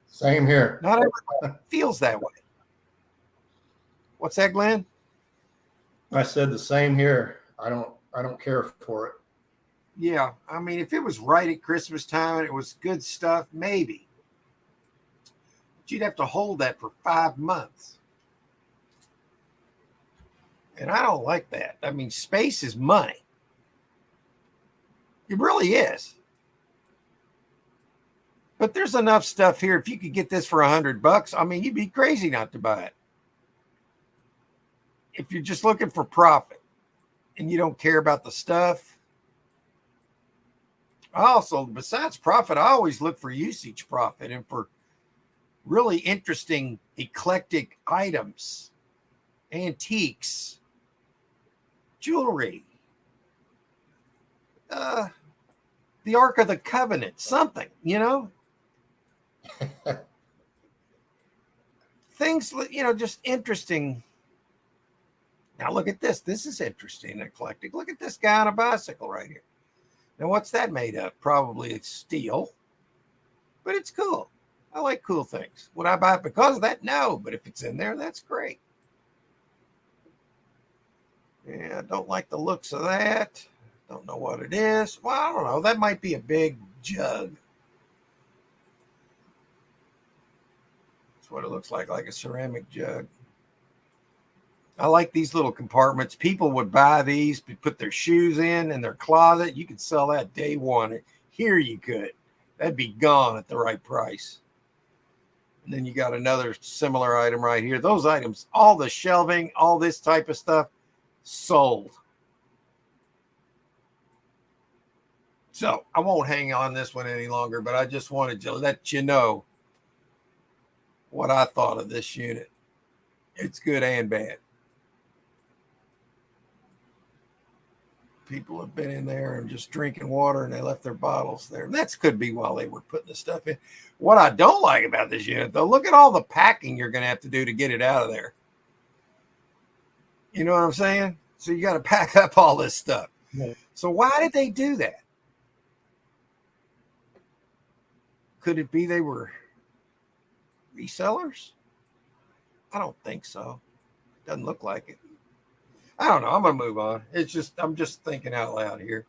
Same here. Not everybody feels that way. What's that, Glenn? I said the same here. I don't care for it. Yeah, I mean, if it was right at Christmas time and it was good stuff, maybe. But you'd have to hold that for 5 months. And I don't like that. I mean, space is money. It really is. But there's enough stuff here. If you could get this for $100, I mean, you'd be crazy not to buy it. If you're just looking for profit and you don't care about the stuff. Also, besides profit, I always look for usage profit and for really interesting, eclectic items, antiques, jewelry, the Ark of the Covenant, something, you know? Things, you know, just interesting. Now, look at this. This is interesting, eclectic. Look at this guy on a bicycle right here. Now, what's that made of? Probably it's steel, but it's cool. I like cool things. Would I buy it because of that? No, but if it's in there, that's great. Yeah, I don't like the looks of that. Don't know what it is. Well, I don't know. That might be a big jug. That's what it looks like a ceramic jug. I like these little compartments. People would buy these, put their shoes in their closet. You could sell that day one. Here you could. That'd be gone at the right price. And then you got another similar item right here. Those items, all the shelving, all this type of stuff, sold. So I won't hang on this one any longer, but I just wanted to let you know what I thought of this unit. It's good and bad. People have been in there and just drinking water and they left their bottles there. And that could be while they were putting the stuff in. What I don't like about this unit, though, look at all the packing you're going to have to do to get it out of there. You know what I'm saying? So you got to pack up all this stuff. Yeah. So why did they do that? Could it be they were resellers? I don't think so. Doesn't look like it. I don't know. I'm gonna move on. I'm just thinking out loud here.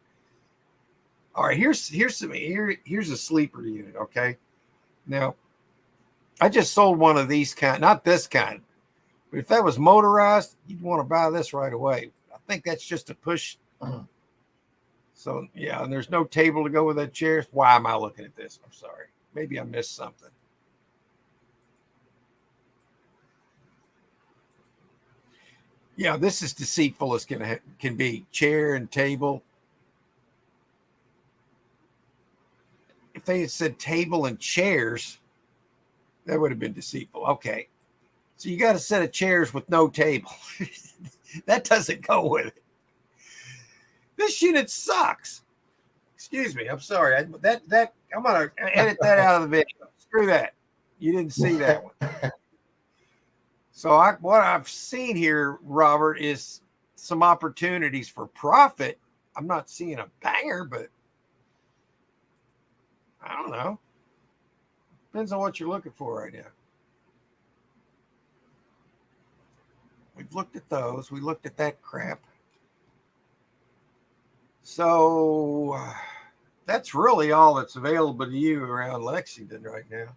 All right, here's a sleeper unit. Okay, now I just sold one of these kind, not this kind, but if that was motorized, you'd want to buy this right away. I think that's just a push. So yeah, and there's no table to go with that chair. Why am I looking at this? I'm sorry. Maybe I missed something. Yeah, this is deceitful as can be. Chair and table. If they had said table and chairs, that would have been deceitful. Okay. So you got a set of chairs with no table. That doesn't go with it. This unit sucks. Excuse me. I'm sorry. I'm going to edit that out of the video. Screw that. You didn't see that one. So what I've seen here, Robert, is some opportunities for profit. I'm not seeing a banger, but I don't know. Depends on what you're looking for right now. We've looked at those. We looked at that crap. So that's really all that's available to you around Lexington right now.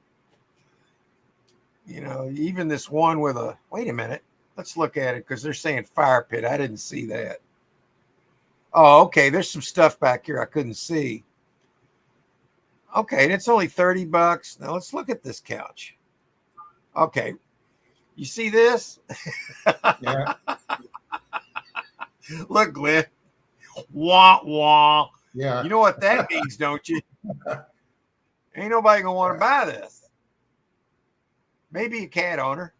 You know, even this one with a, wait a minute, let's look at it because they're saying fire pit. I didn't see that. Oh, okay. There's some stuff back here I couldn't see. Okay, and it's only $30. Now let's look at this couch. Okay. You see this? Yeah. Look, Glenn. Wah, wah. Yeah. You know what that means, don't you? Ain't nobody going to want to buy this. Maybe a cat owner.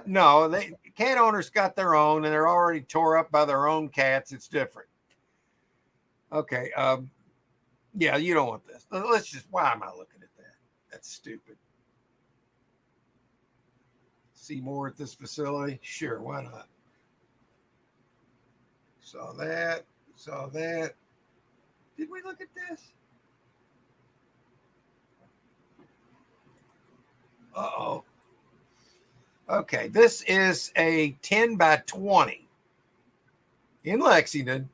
No, cat owners got their own, and they're already tore up by their own cats. It's different. Okay. Yeah, you don't want this. Let's just, why am I looking at that? That's stupid. See more at this facility? Sure, why not? Saw that. Did we look at this? Uh-oh. Okay, this is a 10 by 20 in Lexington.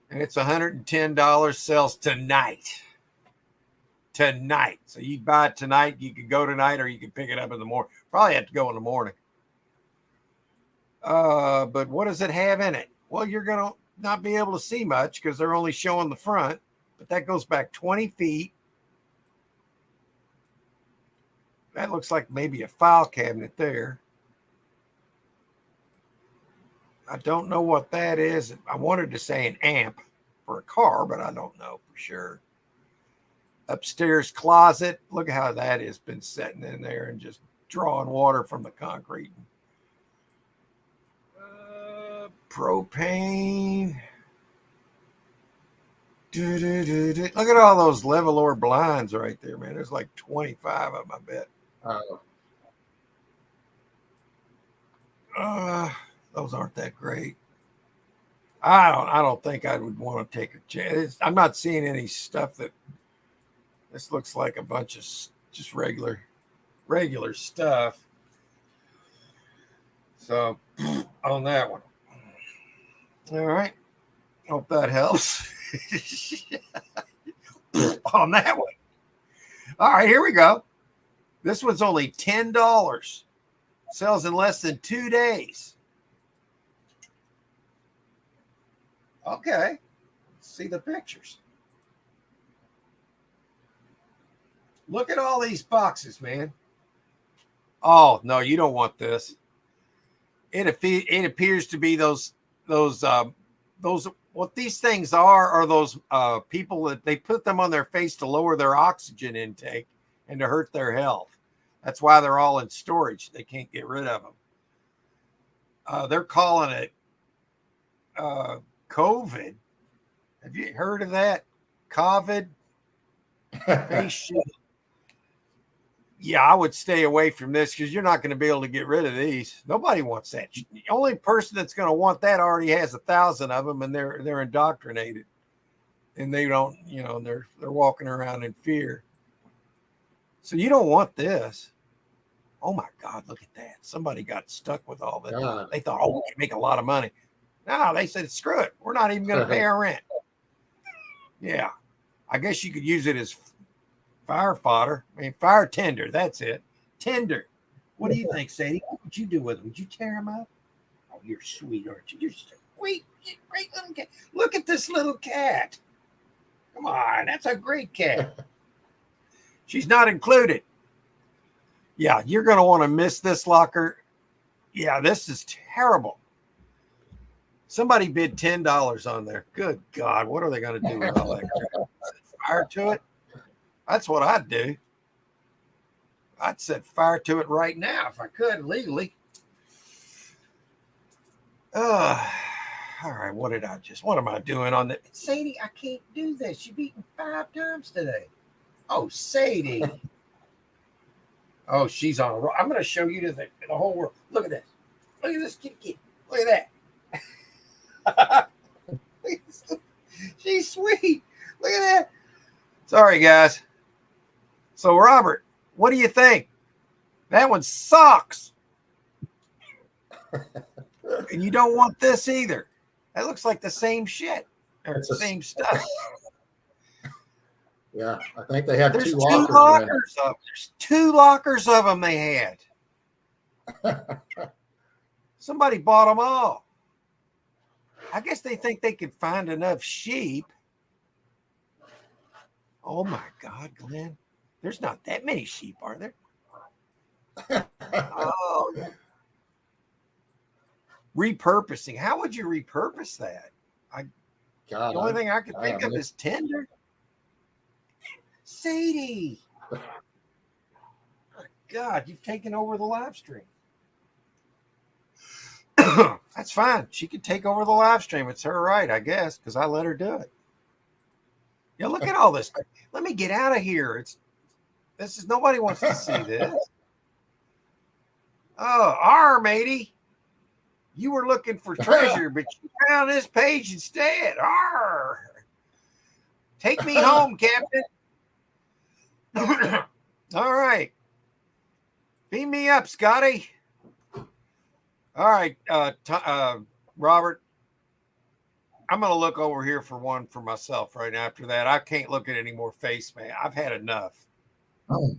And it's $110, sells tonight. Tonight. So you buy it tonight, you could go tonight, or you can pick it up in the morning. Probably have to go in the morning. But what does it have in it? Well, you're going to not be able to see much because they're only showing the front. But that goes back 20 feet. That looks like maybe a file cabinet there. I don't know what that is. I wanted to say an amp for a car, but I don't know for sure. Upstairs closet. Look at how that has been sitting in there and just drawing water from the concrete. Propane. Look at all those level blinds right there, man. There's like 25 of them, I bet. Those aren't that great. I don't think I would want to take a chance. I'm not seeing any stuff that this looks like a bunch of just regular stuff. So on that one. All right. Hope that helps. On that one. All right, here we go. This one's only $10. Sells in less than 2 days. Okay. Let's see the pictures. Look at all these boxes, man. Oh, no, you don't want this. It appears to be those what these things are those people that they put them on their face to lower their oxygen intake and to hurt their health. That's why they're all in storage. They can't get rid of them. They're calling it COVID. Have you heard of that? COVID face shield. Yeah, I would stay away from this because you're not going to be able to get rid of these. Nobody wants that. The only person that's going to want that already has 1,000 of them, and they're indoctrinated, and they don't, they're walking around in fear. So you don't want this. Oh my God, look at that! Somebody got stuck with all that. They thought, we can make a lot of money. No, they said, screw it. We're not even going to pay our rent. Yeah, I guess you could use it as fire fodder. I mean, fire tender. That's it. Tender. What do you think, Sadie? What would you do with them? Would you tear them up? Oh, you're sweet, aren't you? You're just a great little cat. Look at this little cat. Come on. That's a great cat. She's not included. Yeah, you're going to want to miss this locker. Yeah, this is terrible. Somebody bid $10 on there. Good God. What are they going to do with all that crap? Fire to it? That's what I'd do. I'd set fire to it right now if I could legally. All right, what am I doing on that? Sadie, I can't do this. You've eaten 5 times today. Oh, Sadie. Oh, she's on a roll. I'm going to show you to the whole world. Look at this. Look at this kitty. Look at that. She's sweet. Look at that. Sorry, guys. So, Robert, what do you think? That one sucks. And you don't want this either. That looks like the same shit. Or the same stuff. Yeah, I think they had There's two two lockers. There's 2 lockers of them they had. Somebody bought them all. I guess they think they could find enough sheep. Oh my God, Glenn. There's not that many sheep, are there? Oh. Repurposing. How would you repurpose that? God, The only thing I can think of know. is Tinder. Sadie. Oh, God, you've taken over the live stream. That's fine. She can take over the live stream. It's her right, I guess, because I let her do it. Yeah, look at all this. Let me get out of here. This is nobody wants to see this. Oh, matey. You were looking for treasure, but you found this page instead. Arr. Take me home, Captain. All right. Beam me up, Scotty. All right, Robert. I'm going to look over here for one for myself right after that. I can't look at any more face, man. I've had enough. Oh.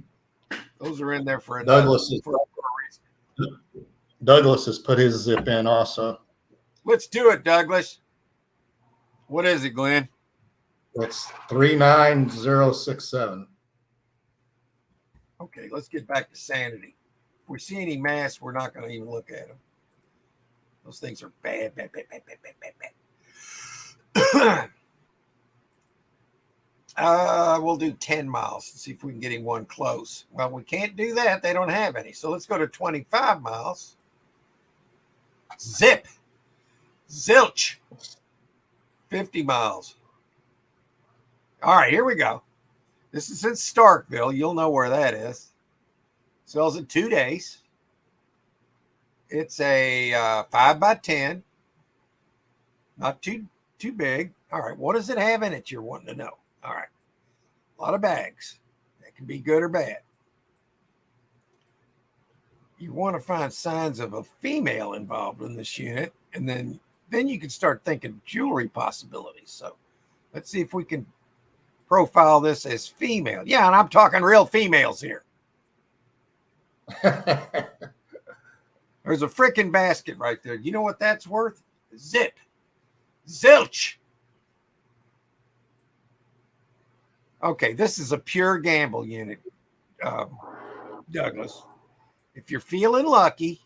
Those are in there for another reason. Douglas has put his zip in also. Let's do it, Douglas. What is it, Glenn? It's 39067. Okay, let's get back to sanity. If we see any masks, we're not going to even look at them. Those things are bad, bad, bad, bad, bad, bad, bad, bad. We'll do 10 miles and see if we can get him one close. Well, we can't do that. They don't have any. So let's go to 25 miles. Zip. Zilch. 50 miles. All right, here we go. This is in Starkville. You'll know where that is. Sells in 2 days. It's a 5x10. Not too big. All right, what does it have in it? You're wanting to know. All right, a lot of bags. That can be good or bad. You want to find signs of a female involved in this unit, and then you can start thinking jewelry possibilities. So let's see if we can profile this as female. Yeah, and I'm talking real females here. There's a freaking basket right there. You know what that's worth? Zip. Zilch. Okay, this is a pure gamble unit, Douglas. If you're feeling lucky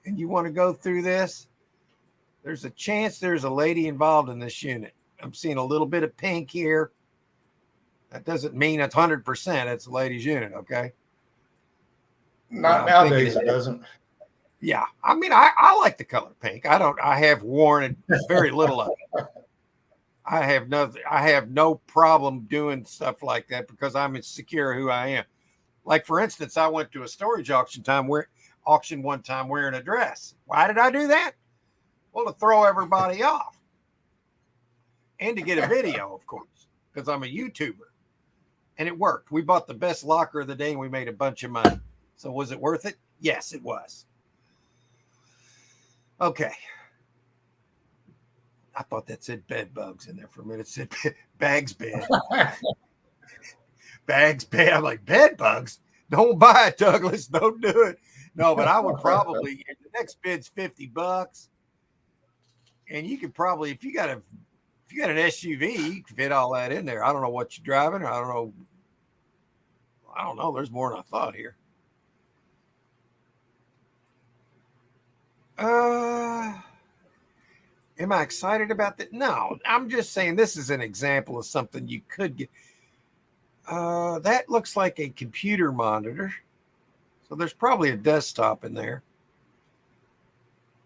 and you want to go through this, there's a chance there's a lady involved in this unit. I'm seeing a little bit of pink here. That doesn't mean it's 100%. It's a ladies' unit, okay? Not nowadays, it doesn't. Yeah, I mean, I like the color pink. I have worn it very little of it. I have no problem doing stuff like that because I'm insecure who I am. Like, for instance, I went to a storage auction one time wearing a dress. Why did I do that? Well, to throw everybody off and to get a video, of course, because I'm a YouTuber. And it worked. We bought the best locker of the day and we made a bunch of money. So was it worth it? Yes, it was. Okay. I thought that said bed bugs in there for a minute. It said bags bed. Bags bed. I'm like, bed bugs? Don't buy it, Douglas. Don't do it. No, but I would probably, the next bid's $50. And you could probably, if you got an SUV, you can fit all that in there. I don't know what you're driving, or I don't know. There's more than I thought here. Am I excited about that? No, I'm just saying this is an example of something you could get. That looks like a computer monitor. So there's probably a desktop in there.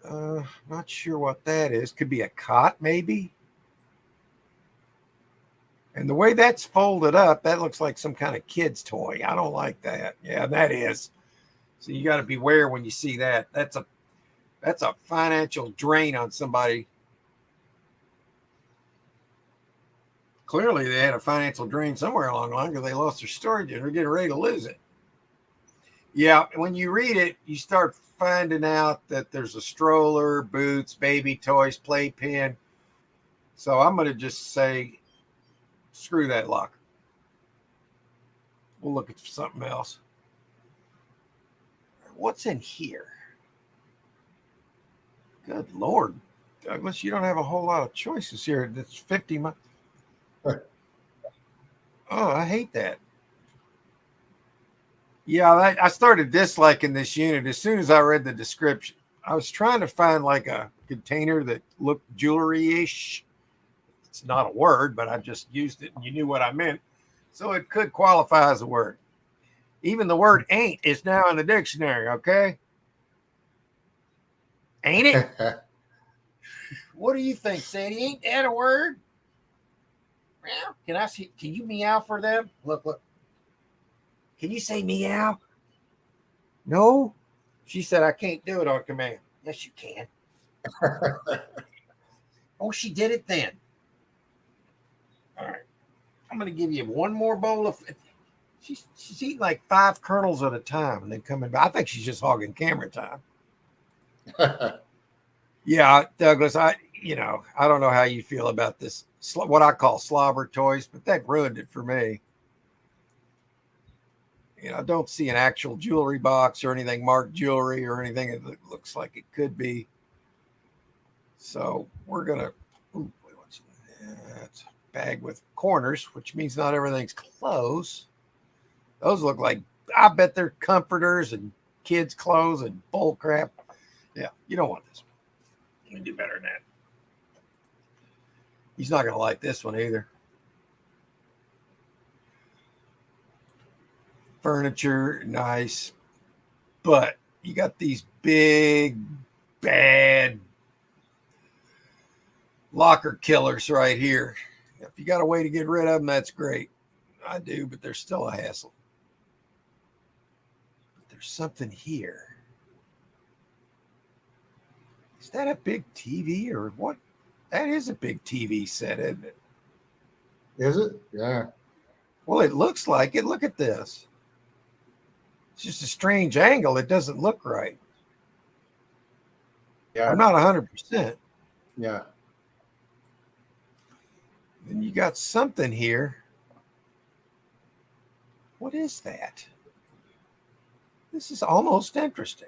Not sure what that is. Could be a cot, maybe. And the way that's folded up, that looks like some kind of kid's toy. I don't like that. Yeah, that is. So you got to beware when you see that. That's a financial drain on somebody. Clearly, they had a financial drain somewhere along the line because they lost their storage and they're getting ready to lose it. Yeah, when you read it, you start finding out that there's a stroller, boots, baby toys, playpen. So I'm going to just say, screw that locker. We'll look at something else. What's in here? Good Lord, Douglas, you don't have a whole lot of choices here. That's 50 miles. Oh, I hate that. Yeah, I started disliking this unit as soon as I read the description. I was trying to find like a container that looked jewelry-ish. It's not a word, but I just used it and you knew what I meant. So it could qualify as a word. Even the word ain't is now in the dictionary, okay? Ain't it? What do you think, Sandy? Ain't that a word? Meow. Can I see? Can you meow for them? Look. Can you say meow? No. She said I can't do it on command. Yes, you can. Oh, she did it then. All right. I'm going to give you one more bowl of. She's eating like 5 kernels at a time and then coming back. I think she's just hogging camera time. Yeah, Douglas, I don't know how you feel about this, what I call slobber toys, but that ruined it for me. I don't see an actual jewelry box or anything marked jewelry or anything that looks like it could be. So we're going to, it's a bag with corners, which means not everything's closed. Those look like, I bet they're comforters and kids' clothes and bull crap. Yeah, you don't want this. You can do better than that. He's not going to like this one either. Furniture, nice. But you got these big, bad locker killers right here. If you got a way to get rid of them, that's great. I do, but they're still a hassle. But there's something here. Is that a big TV or what? That is a big TV set, isn't it? Is it? Yeah. Well, it looks like it. Look at this. It's just a strange angle. It doesn't look right. Yeah. I'm not 100%. Yeah. Then you got something here. What is that? This is almost interesting.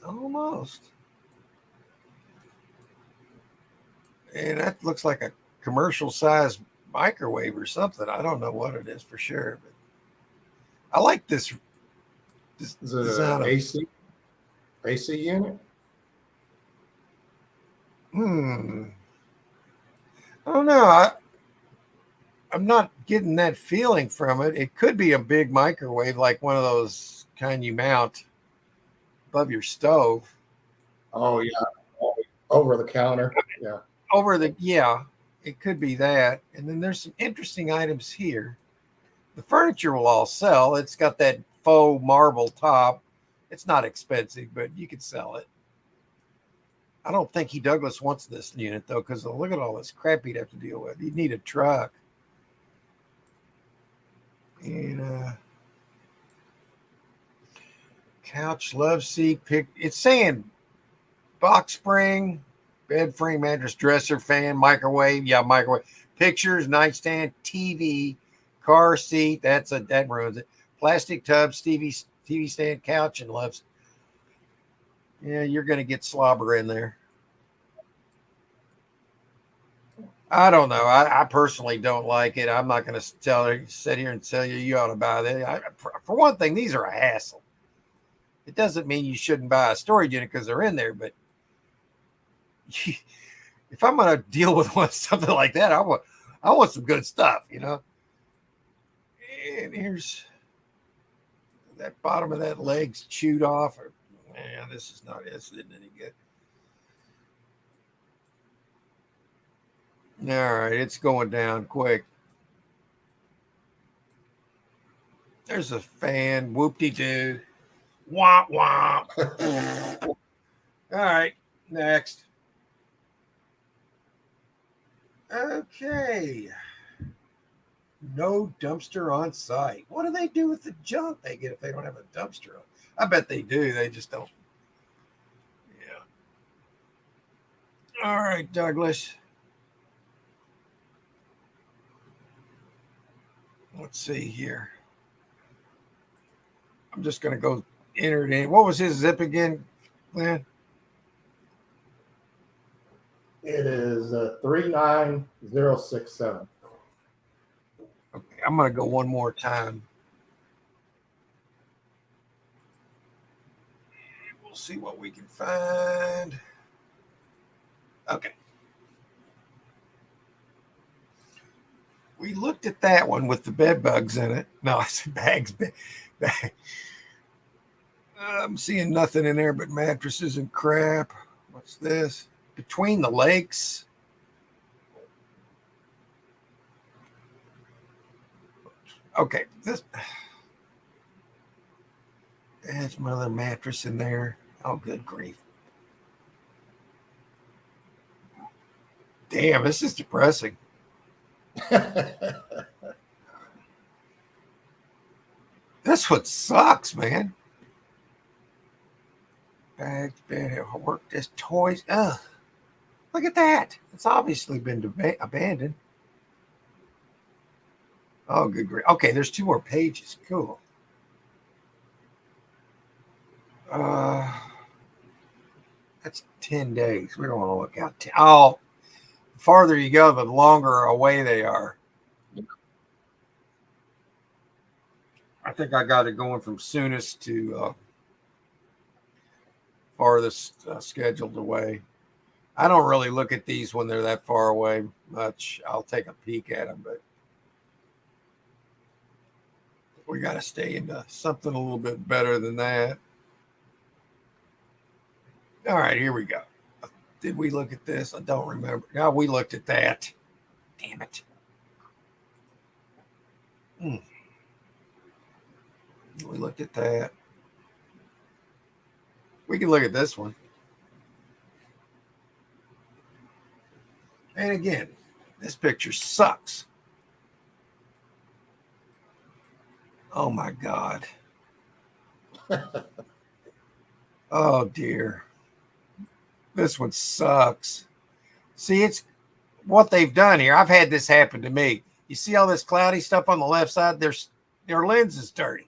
Almost. And that looks like a commercial size microwave or something. I don't know what it is for sure, but I like this. Is it an AC unit? I don't know. I'm not getting that feeling from it. It could be a big microwave, like one of those kind you mount above your stove. Oh yeah, over the counter. Yeah. It could be that. And then there's some interesting items here. The furniture will all sell. It's got that faux marble top. It's not expensive, but you could sell it. I don't think Douglas wants this unit though, because look at all this crap he'd have to deal with. He'd need a truck. And couch, love seat, it's saying box spring, bed frame, mattress, dresser, fan, microwave. Yeah, microwave. Pictures, nightstand, TV, car seat. That ruins it. Plastic tubs, TV stand, couch, and loves. Yeah, you're going to get slobber in there. I don't know. I personally don't like it. I'm not going to sit here and tell you ought to buy that. For one thing, these are a hassle. It doesn't mean you shouldn't buy a storage unit because they're in there, but if I'm going to deal with something like that, I want some good stuff, And here's that bottom of that leg's chewed off. Man, this isn't any good. All right, it's going down quick. There's a fan. Whoop-de-doo. Womp womp. All right, next. Okay. No dumpster on site. What do they do with the junk they get if they don't have a dumpster? I bet they do. They just don't. Yeah. All right, Douglas. Let's see here. I'm just going to go enter it in. What was his zip again, Glenn? It is 39067. Okay, I'm going to go one more time. We'll see what we can find. Okay. We looked at that one with the bed bugs in it. No, I said bags. I'm seeing nothing in there but mattresses and crap. What's this? Between the Lakes. Okay, this. There's my other mattress in there. Oh, good grief. Damn, this is depressing. This one sucks, man. Bags, bed, work, this toys. Ugh. Look at that. It's obviously been abandoned. Oh, good grief. Okay, there's 2 more pages. Cool. That's 10 days. We don't want to look out. Oh, the farther you go, the longer away they are. I think I got it going from soonest to farthest scheduled away. I don't really look at these when they're that far away much. I'll take a peek at them, but we got to stay into something a little bit better than that. All right, here we go. Did we look at this? I don't remember. No, we looked at that. Damn it. We looked at that. We can look at this one. And again, this picture sucks. Oh my God. Oh dear. This one sucks. See, it's what they've done here. I've had this happen to me. You see all this cloudy stuff on the left side? Their lens is dirty.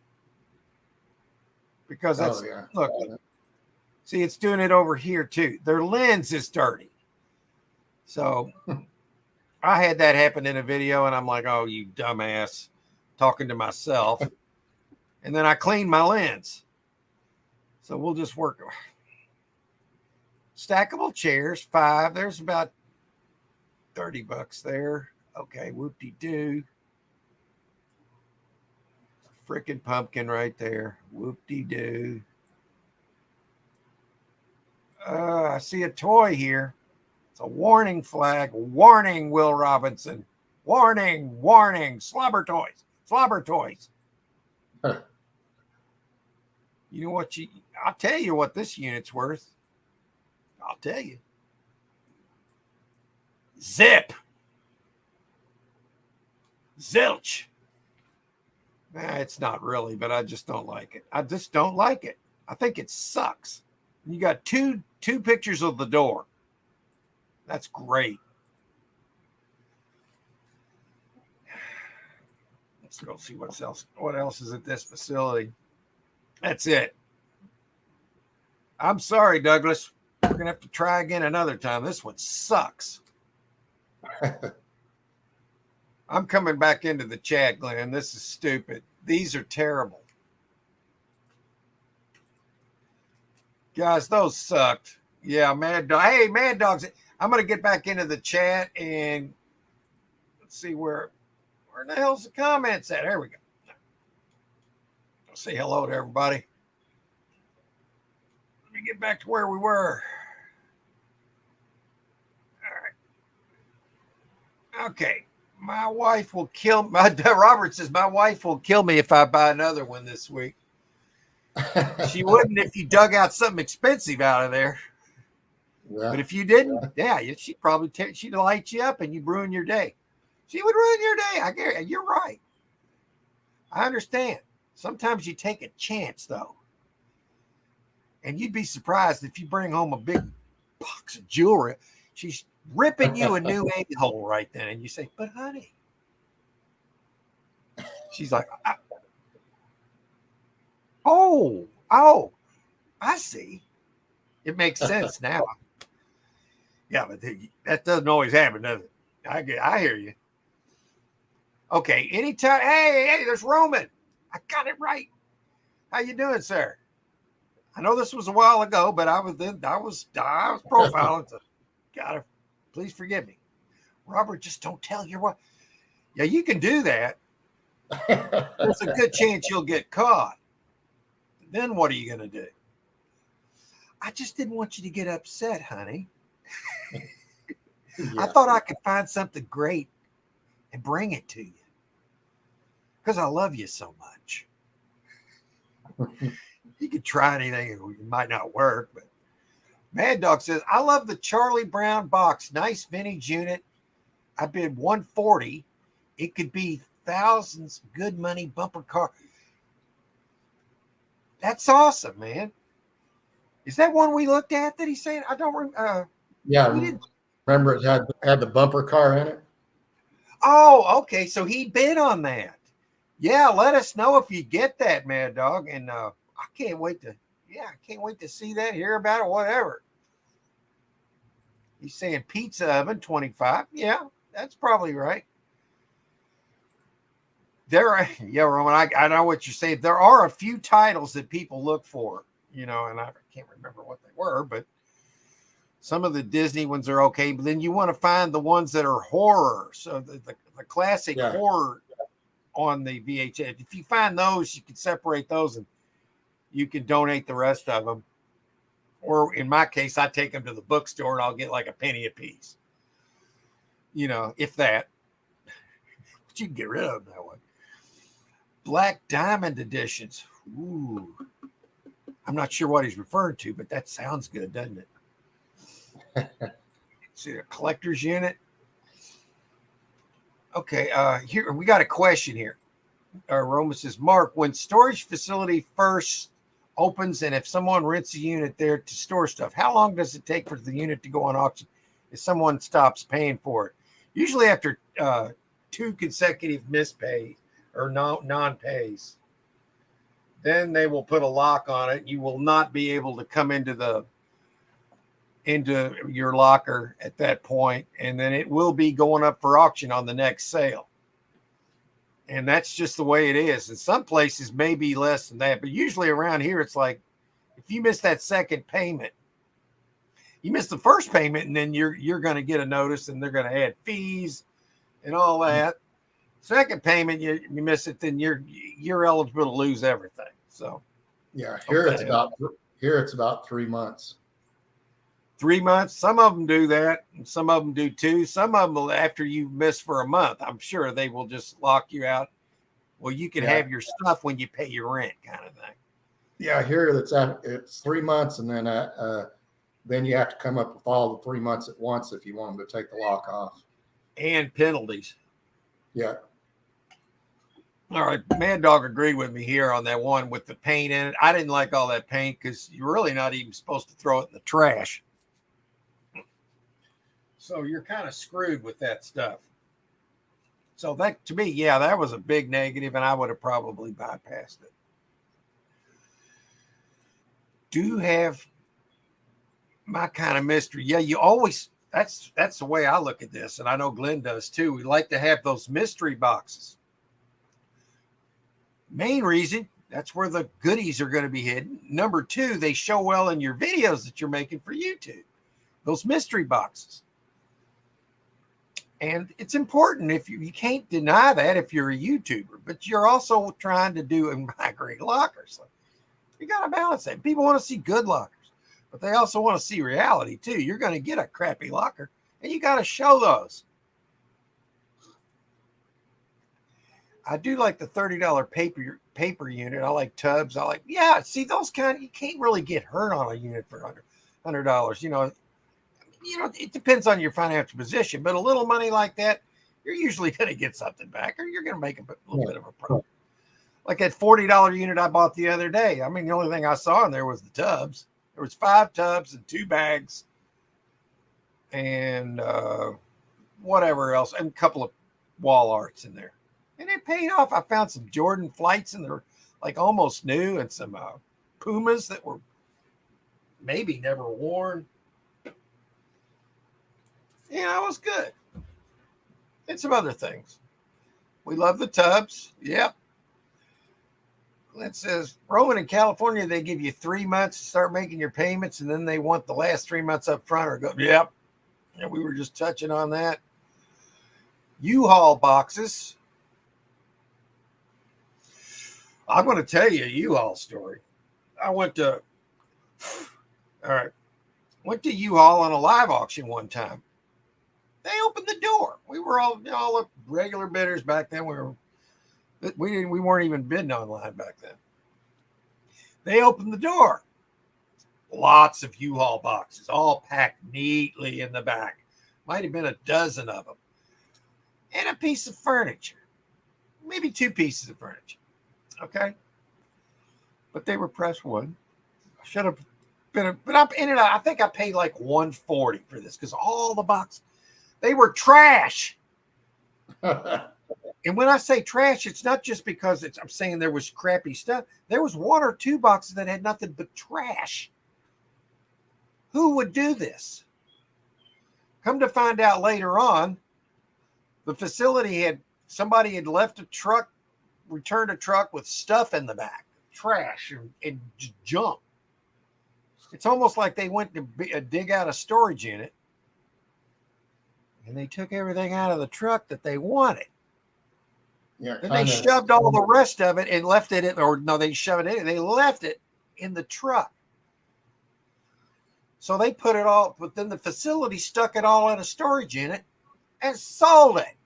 Because that's, look, see, it's doing it over here too. Their lens is dirty. So I had that happen in a video and I'm like, oh, you dumbass, talking to myself. And then I cleaned my lens. So we'll just work. Stackable chairs, 5. There's about $30 there. Okay, whoop-de-doo. Freaking pumpkin right there. Whoop-de-doo. I see a toy here. It's a warning flag. Warning, Will Robinson. Warning, warning. Slobber toys. Slobber toys. Huh. You know what? I'll tell you what this unit's worth. I'll tell you. Zip. Zilch. Nah, it's not really, but I just don't like it. I just don't like it. I think it sucks. You got two pictures of the door. That's great. Let's go see what else is at this facility. That's it. I'm sorry, Douglas. We're going to have to try again another time. This one sucks. I'm coming back into the chat, Glenn. This is stupid. These are terrible. Guys, those sucked. Yeah, Mad Dog. Hey, Mad Dogs. I'm going to get back into the chat and let's see where the hell's the comments at? There we go. I'll say hello to everybody. Let me get back to where we were. All right. Okay. My wife will kill my Robert says my wife will kill me if I buy another one this week. She wouldn't if you dug out something expensive out of there. Yeah. But if you didn't, she'd probably she'd light you up and you'd ruin your day. She would ruin your day. I guarantee you're right. I understand. Sometimes you take a chance though. And you'd be surprised if you bring home a big box of jewelry. She's ripping you a new a-hole right then. And you say, but honey. She's like, oh, I see. It makes sense now. Yeah, but that doesn't always happen, does it? I hear you. Okay, anytime. Hey, there's Roman. I got it right. How you doing, sir? I know this was a while ago, but I was profiling. So gotta please forgive me. Robert, just don't tell your wife. Yeah, you can do that. There's a good chance you'll get caught. Then what are you gonna do? I just didn't want you to get upset, honey. I thought I could find something great and bring it to you because I love you so much. You could try anything, it might not work, but Mad Dog says, I love the Charlie Brown box. Nice vintage unit. I bid $140. It could be thousands. Good money bumper car. That's awesome, man. Is that one we looked at that he's saying? I don't remember. Remember it had the bumper car in it? Oh, okay. So he bid on that. Yeah, let us know if you get that, Mad Dog. And I can't wait to see that, hear about it, whatever. He's saying pizza oven, 25. Yeah, that's probably right. Roman, I know what you're saying. There are a few titles that people look for, and I can't remember what they were, but some of the Disney ones are okay. But then you want to find the ones that are horror. So the classic horror on the VHS. If you find those, you can separate those and you can donate the rest of them. Or in my case, I take them to the bookstore and I'll get like a penny a piece. If that. But you can get rid of them that way. Black Diamond editions. Ooh. I'm not sure what he's referring to, but that sounds good, doesn't it? See a collector's unit. Okay, here we got a question here. Roma says, Mark, when storage facility first opens and if someone rents a unit there to store stuff, how long does it take for the unit to go on auction if someone stops paying for it? Usually after 2 consecutive mispays or non-pays. Then they will put a lock on it. You will not be able to come into your locker at that point, and then it will be going up for auction on the next sale. And that's just the way it is. And some places may be less than that, but usually around here, it's like if you miss that second payment, you miss the first payment, and then you're going to get a notice, and they're going to add fees and all that. Second payment, you miss it, then you're eligible to lose everything. So, it's about 3 months. 3 months. Some of them do that, and some of them do 2. Some of them, after you miss for a month, I'm sure they will just lock you out. Well, you can have your stuff when you pay your rent, kind of thing. Yeah, here it's 3 months, and then you have to come up with all the 3 months at once if you want them to take the lock off. And penalties. Yeah. All right, Mad Dog agreed with me here on that one with the paint in it. I didn't like all that paint because you're really not even supposed to throw it in the trash. So you're kind of screwed with that stuff. So that, to me, that was a big negative, and I would have probably bypassed it. Do have my kind of mystery. Yeah, you always, that's the way I look at this, and I know Glenn does too. We like to have those mystery boxes. Main reason, that's where the goodies are going to be hidden. Number 2, they show well in your videos that you're making for YouTube. Those mystery boxes. And it's important if you can't deny that if you're a YouTuber, but you're also trying to do and migrate lockers. So you got to balance that. People want to see good lockers, but they also want to see reality too. You're going to get a crappy locker and you got to show those. I do like the $30 paper unit. I like tubs. See those kind. You can't really get hurt on a unit for $100. It depends on your financial position, but a little money like that, you're usually going to get something back, or you're going to make a little bit of a profit. Like that $40 unit I bought the other day. I mean, the only thing I saw in there was the tubs. There was 5 tubs and 2 bags, and whatever else, and a couple of wall arts in there. And it paid off. I found some Jordan flights, and they're like almost new, and some Pumas that were maybe never worn. It was good. And some other things. We love the tubs. Yep. It says, Roman, in California, they give you 3 months to start making your payments, and then they want the last 3 months up front or go. Yep. And we were just touching on that. U-Haul boxes. I'm going to tell you a U-Haul story. I went to U-Haul on a live auction one time. They opened the door. We were all the regular bidders back then. We weren't even bidding online back then. They opened the door. Lots of U-Haul boxes, all packed neatly in the back. Might have been a dozen of them. And a piece of furniture. Maybe 2 pieces of furniture. Okay. But they were press wood. I should have been, but I'm in it. I think I paid like $140 for this because all the boxes, they were trash. And when I say trash, it's not just because I'm saying there was crappy stuff. There was 1 or 2 boxes that had nothing but trash. Who would do this? Come to find out later on, the facility somebody had left a truck, returned a truck with stuff in the back, trash and junk. It's almost like they went to dig out a storage unit, and they took everything out of the truck that they wanted. Yeah, then they shoved all the rest of it and left it they shoved it in. They left it in the truck. So they put it all, but then the facility stuck it all in a storage unit and sold it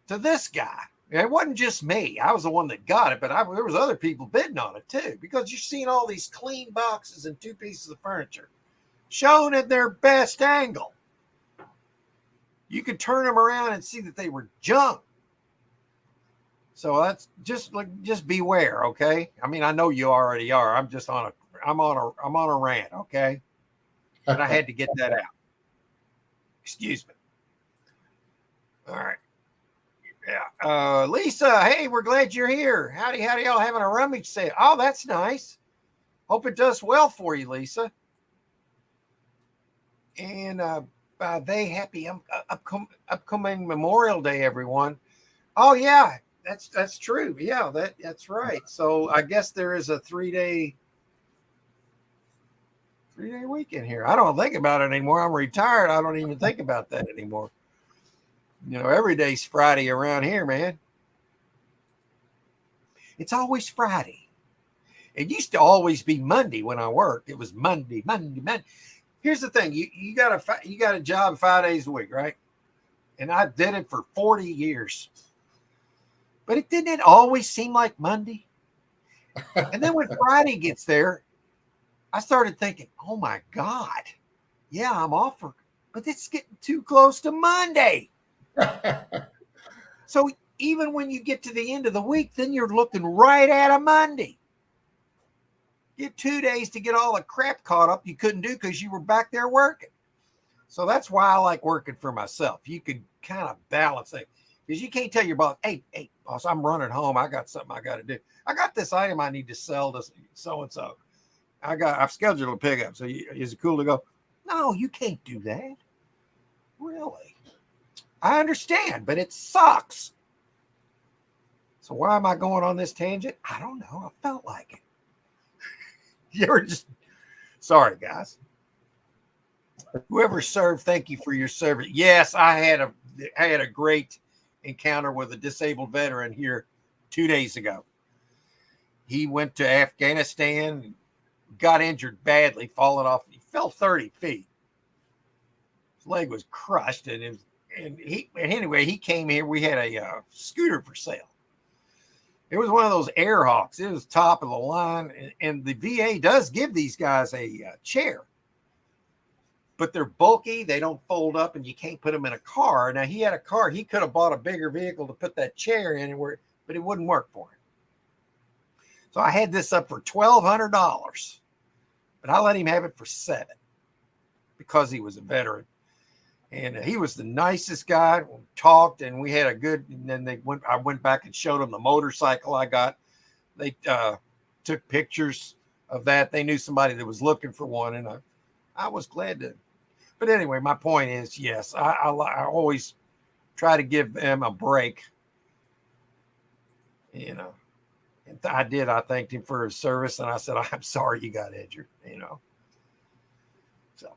to this guy. And it wasn't just me. I was the one that got it, but there was other people bidding on it too, because you're seeing all these clean boxes and 2 pieces of furniture shown at their best angle. You could turn them around and see that they were junk. So that's just beware, okay? I mean, I know you already are. I'm on a rant, okay? And I had to get that out. Excuse me. All right. Yeah. Lisa, hey, we're glad you're here. Howdy, y'all having a rummage sale. Oh, that's nice. Hope it does well for you, Lisa. And happy upcoming Memorial Day, everyone. Oh yeah, that's true. Yeah, that's right. So I guess there is a 3-day weekend here. I don't think about it anymore. I'm retired. I don't even think about that anymore. Every day's Friday around here, man. It's always Friday. It used to always be Monday when I worked. It was Monday. Here's the thing. You got a job 5 days a week, right? And I did it for 40 years. But didn't it always seem like Monday? And then when Friday gets there, I started thinking, oh my God. Yeah, I'm off but it's getting too close to Monday. So even when you get to the end of the week, then you're looking right at a Monday. Get 2 days to get all the crap caught up you couldn't do because you were back there working. So that's why I like working for myself. You can kind of balance things because you can't tell your boss, hey, boss, I'm running home. I got something I got to do. I got this item I need to sell to so-and-so. I've scheduled a pickup. So is it cool to go? No, you can't do that. Really? I understand, but it sucks. So why am I going on this tangent? I don't know. I felt like it. You ever sorry, guys. Whoever served, thank you for your service. Yes, I had a great encounter with a disabled veteran here 2 days ago. He went to Afghanistan, got injured badly, falling off. He fell 30 feet. His leg was crushed, anyway, he came here. We had a scooter for sale. It was one of those Airhawks. It was top of the line. And the VA does give these guys a chair. But they're bulky. They don't fold up, and you can't put them in a car. Now, he had a car. He could have bought a bigger vehicle to put that chair in, but it wouldn't work for him. So I had this up for $1,200. But I let him have it for $7 because he was a veteran. And he was the nicest guy. We talked, and we had a good. And then I went back and showed them the motorcycle I got. They took pictures of that. They knew somebody that was looking for one, and I was glad to. But anyway, my point is, yes, I always try to give them a break. You know, and I did. I thanked him for his service, and I said, "I'm sorry you got injured." You know. So.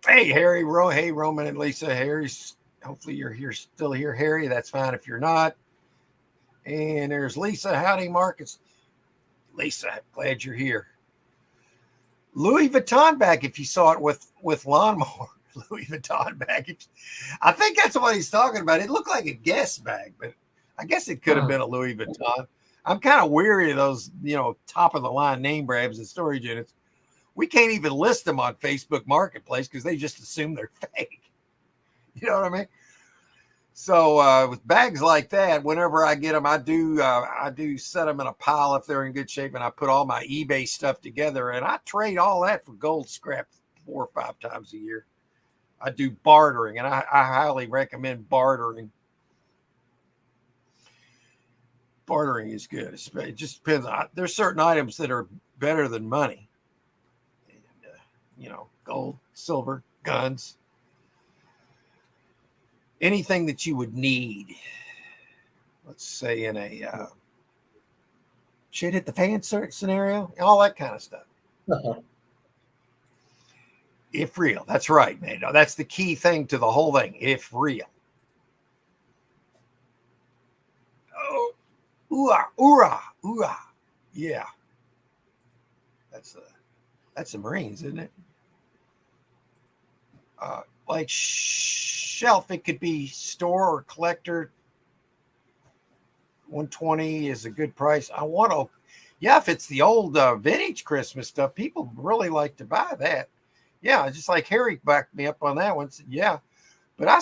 Hey, Harry, hey, Roman and Lisa. Harry's, hopefully you're still here, Harry. That's fine if you're not. And there's Lisa. Howdy, Marcus. Lisa, glad you're here. Louis Vuitton bag, if you saw it with lawnmower. Louis Vuitton bag. I think that's what he's talking about. It looked like a Guess bag, but I guess it could have been a Louis Vuitton. I'm kind of weary of those, top of the line name brands and storage units. We can't even list them on Facebook Marketplace because they just assume they're fake. You know what I mean? So with bags like that, whenever I get them, I do set them in a pile if they're in good shape, and I put all my eBay stuff together, and I trade all that for gold scrap 4 or 5 times a year. I do bartering, and I highly recommend bartering. Bartering is good. It just depends. There's certain items that are better than money. Gold, silver, guns, anything that you would need. Let's say in a shit hit the fan scenario, all that kind of stuff. If real, that's right, man. No, that's the key thing to the whole thing. If real. Oh, ooh-ah. Yeah. That's the Marines, isn't it? Like shelf, it could be store or collector. 120 is a good price. if it's the old vintage Christmas stuff, people really like to buy that. Yeah, just like Harry backed me up on that one. Said, yeah, but I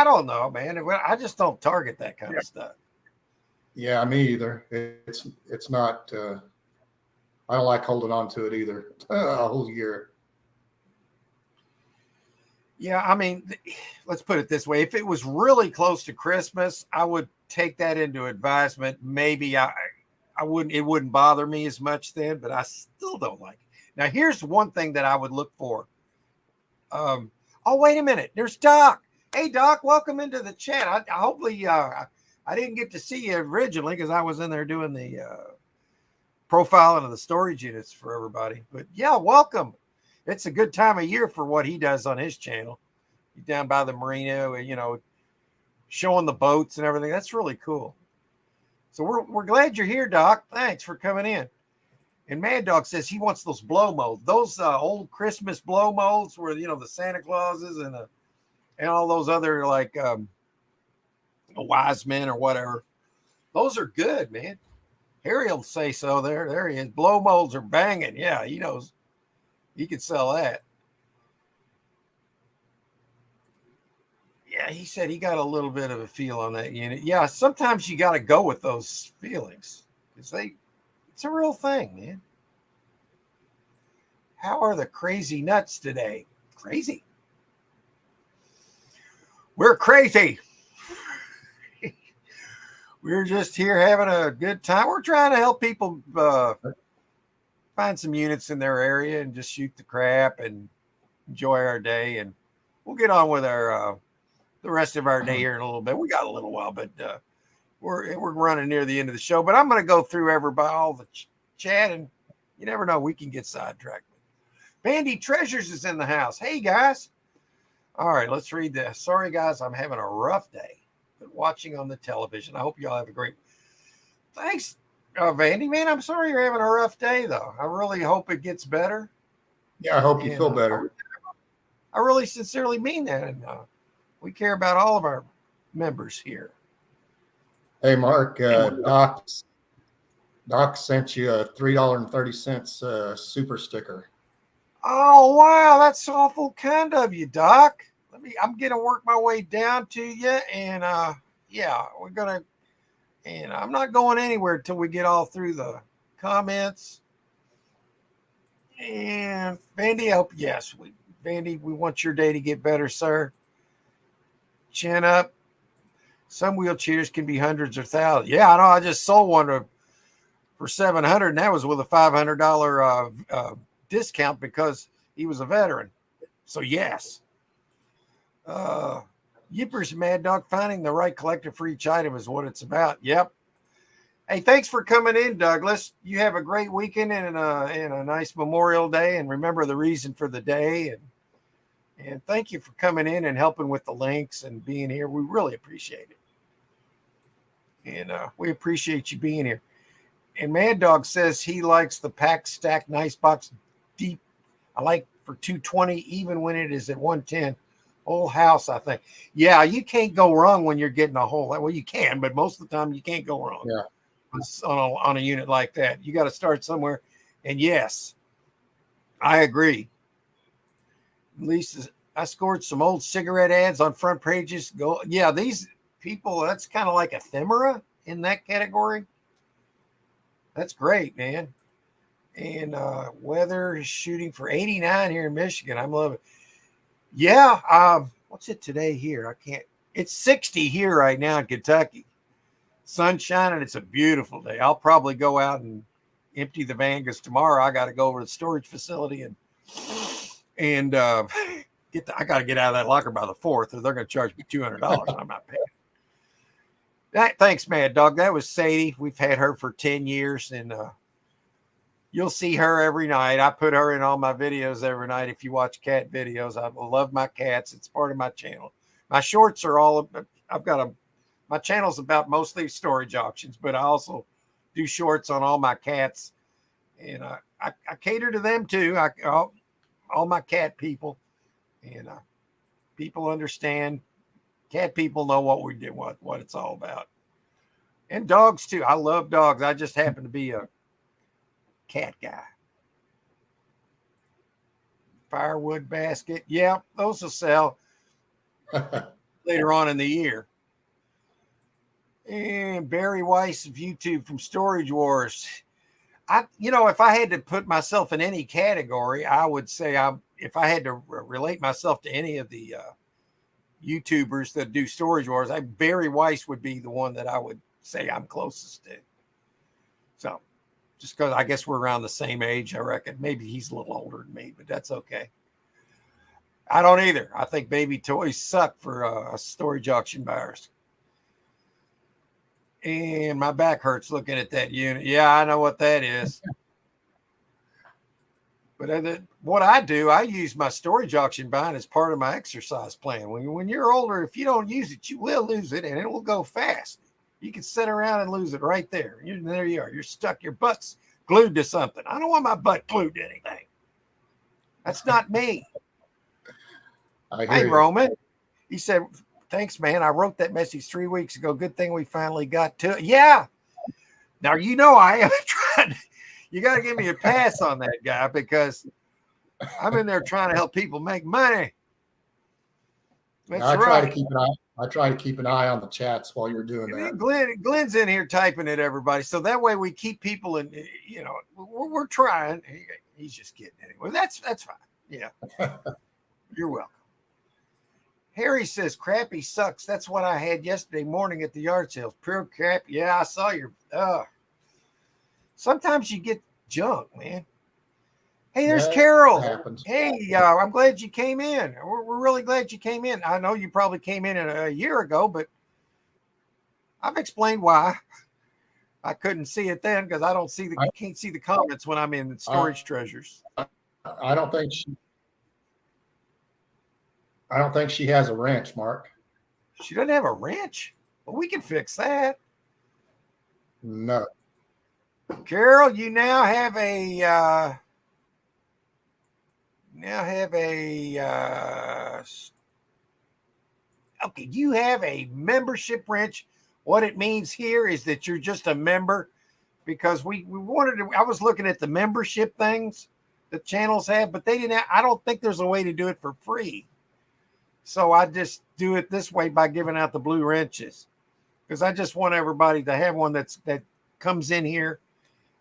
don't know, man. I just don't target that kind of stuff. Yeah, me either. It's not. I don't like holding on to it either a whole year. Yeah, I mean, let's put it this way. If it was really close to Christmas, I would take that into advisement. Maybe I wouldn't, it wouldn't bother me as much then, but I still don't like it. Now, here's one thing that I would look for. Oh, wait a minute. There's Doc. Hey, Doc, welcome into the chat. Hopefully I didn't get to see you originally because I was in there doing the profiling of the storage units for everybody. But yeah, welcome. It's a good time of year for what he does on his channel. He's down by the marina, showing the boats and everything. That's really cool. So we're glad you're here, Doc. Thanks for coming in. And Mad Dog says he wants those blow molds, those old Christmas blow molds where the Santa Clauses and all those other like wise men or whatever. Those are good, man. Harry will say so. There he is. Blow molds are banging. Yeah, he knows. He could sell that. Yeah, he said he got a little bit of a feel on that unit. Yeah, sometimes you got to go with those feelings because it's a real thing, man. How are the crazy nuts today? Crazy. We're crazy. We're just here having a good time. We're trying to help people find some units in their area and just shoot the crap and enjoy our day. And we'll get on with our the rest of our day here in a little bit. We got a little while, but we're running near the end of the show. But I'm going to go through all the chat, and you never know, we can get sidetracked. Bandy Treasures is in the house. Hey guys. All right, let's read this. Sorry guys, I'm having a rough day, but watching on the television. I hope y'all have a great. Thanks. Vandy, man, I'm sorry you're having a rough day, though. I really hope it gets better. Yeah, I hope you feel better. I really sincerely mean that. And we care about all of our members here. Hey, Mark, Doc sent you a $3.30 super sticker. Oh, wow. That's awful kind of you, Doc. I'm going to work my way down to you. And yeah, we're going to, and I'm not going anywhere until we get all through the comments. And Vandy, Vandy, we want your day to get better, sir. Chin up. Some wheelchairs can be hundreds or thousands. Yeah, I know. I just sold one for $700, and that was with a $500 discount because he was a veteran. So yes. Yippers, Mad Dog, finding the right collector for each item is what it's about. Yep. Hey, thanks for coming in, Douglas. You have a great weekend and a nice Memorial Day, and remember the reason for the day. And thank you for coming in and helping with the links and being here. We really appreciate it. And we appreciate you being here. And Mad Dog says he likes the pack stack nice box deep. I like for 220, even when it is at 110. Whole house, I think. Yeah, you can't go wrong when you're getting a whole. Well, you can, but most of the time you can't go wrong. Yeah. On a unit like that. You got to start somewhere. And yes, I agree. At least I scored some old cigarette ads on front pages. Yeah, these people, that's kind of like ephemera in that category. That's great, man. And weather is shooting for 89 here in Michigan. I'm loving it. Yeah. What's it today here? It's 60 here right now in Kentucky. Sun shining. It's a beautiful day. I'll probably go out and empty the van because tomorrow I got to go over to the storage facility and I got to get out of that locker by the 4th, or they're going to charge me $200. I'm not paying. Thanks, Mad Dog. That was Sadie. We've had her for 10 years, and you'll see her every night. I put her in all my videos every night. If you watch cat videos, I love my cats. It's part of my channel. My shorts are all. My channel's about mostly storage auctions, but I also do shorts on all my cats, and I cater to them too. All my cat people, and people understand. Cat people know what we do, what it's all about, and dogs too. I love dogs. I just happen to be a cat guy. Firewood basket, yeah, those will sell later on in the year. And Barry Weiss of YouTube from Storage Wars. If I had to put myself in any category, I would say if I had to relate myself to any of the YouTubers that do Storage Wars, Barry Weiss would be the one that I would say I'm closest to. So just because I guess we're around the same age, I reckon. Maybe he's a little older than me, but that's okay. I don't either. I think baby toys suck for storage auction buyers. And my back hurts looking at that unit. Yeah, I know what that is. But what I do, I use my storage auction buying as part of my exercise plan. When you're older, if you don't use it, you will lose it, and it will go fast. You can sit around and lose it right there. There you are. You're stuck. Your butt's glued to something. I don't want my butt glued to anything. That's not me. Hey, Roman. He said, thanks, man. I wrote that message 3 weeks ago. Good thing we finally got to it. Yeah. Now, I am trying. You got to give me a pass on that guy because I'm in there trying to help people make money. That's I right. I try to keep an eye on the chats while you're doing that. Glenn's in here typing it, everybody. So that way we keep people in, we're trying. He's just kidding anyway. That's fine. Yeah. You're welcome. Harry says, crappy sucks. That's what I had yesterday morning at the yard sales. Pure crap. Yeah, I saw your. Sometimes you get junk, man. Hey, there's Carol. Hey, I'm glad you came in. We're really glad you came in. I know you probably came in a year ago, but I've explained why. I couldn't see it then because I can't see the comments when I'm in the storage treasures. I don't think she has a wrench, Mark. She doesn't have a wrench? Well, we can fix that. No. Carol, you now have a Okay, you have a membership wrench. What it means here is that you're just a member, because we wanted to. I was looking at the membership things that channels have, but they didn't. I don't think there's a way to do it for free. So I just do it this way by giving out the blue wrenches, because I just want everybody to have one that comes in here.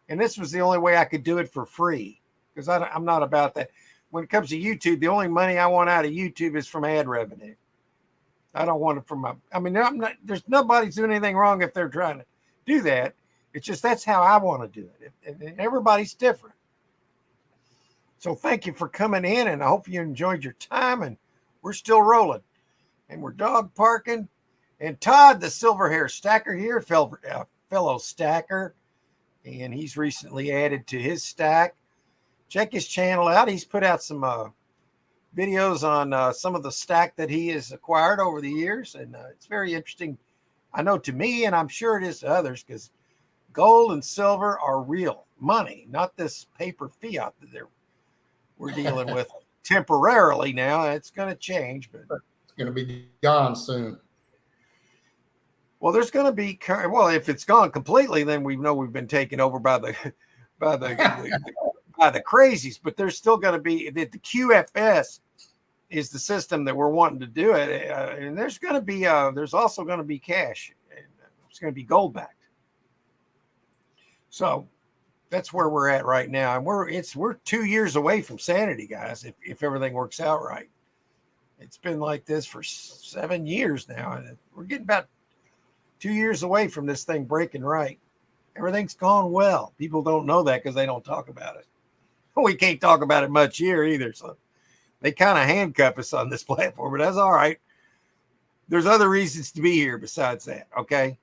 And this was the only way I could do it for free, because I'm not about that. When it comes to YouTube, the only money I want out of YouTube is from ad revenue. I don't want it from there's nobody's doing anything wrong if they're trying to do that. It's just that's how I want to do it. And everybody's different. So thank you for coming in, and I hope you enjoyed your time. And we're still rolling, and we're dog parking. And Todd, the silver hair stacker here, fellow stacker, and he's recently added to his stack. Check his channel out. He's put out some videos on some of the stack that he has acquired over the years, and it's very interesting. I know to me, and I'm sure it is to others, because gold and silver are real money, not this paper fiat that we're dealing with temporarily now. It's going to change, but it's going to be gone soon. Well, there's going to be, well, if it's gone completely, then we know we've been taken over by the crazies. But there's still going to be the QFS is the system that we're wanting to do it, and there's going to be there's also going to be cash, and it's going to be gold backed. So that's where we're at right now, and we're 2 years away from sanity, guys. If everything works out right, it's been like this for 7 years now, and we're getting about 2 years away from this thing breaking right. Everything's gone well. People don't know that because they don't talk about it. We can't talk about it much here either, so they kind of handcuff us on this platform, but that's all right. There's other reasons to be here besides that, okay?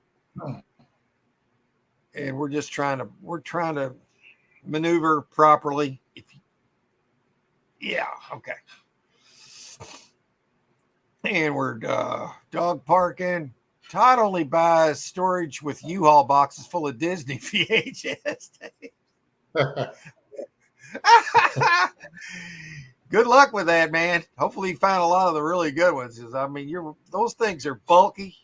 And we're trying to maneuver properly. Okay. And we're dog parking. Todd only buys storage with U-Haul boxes full of Disney VHS tapes. Good luck with that, man. Hopefully you find a lot of the really good ones. I mean, those things are bulky.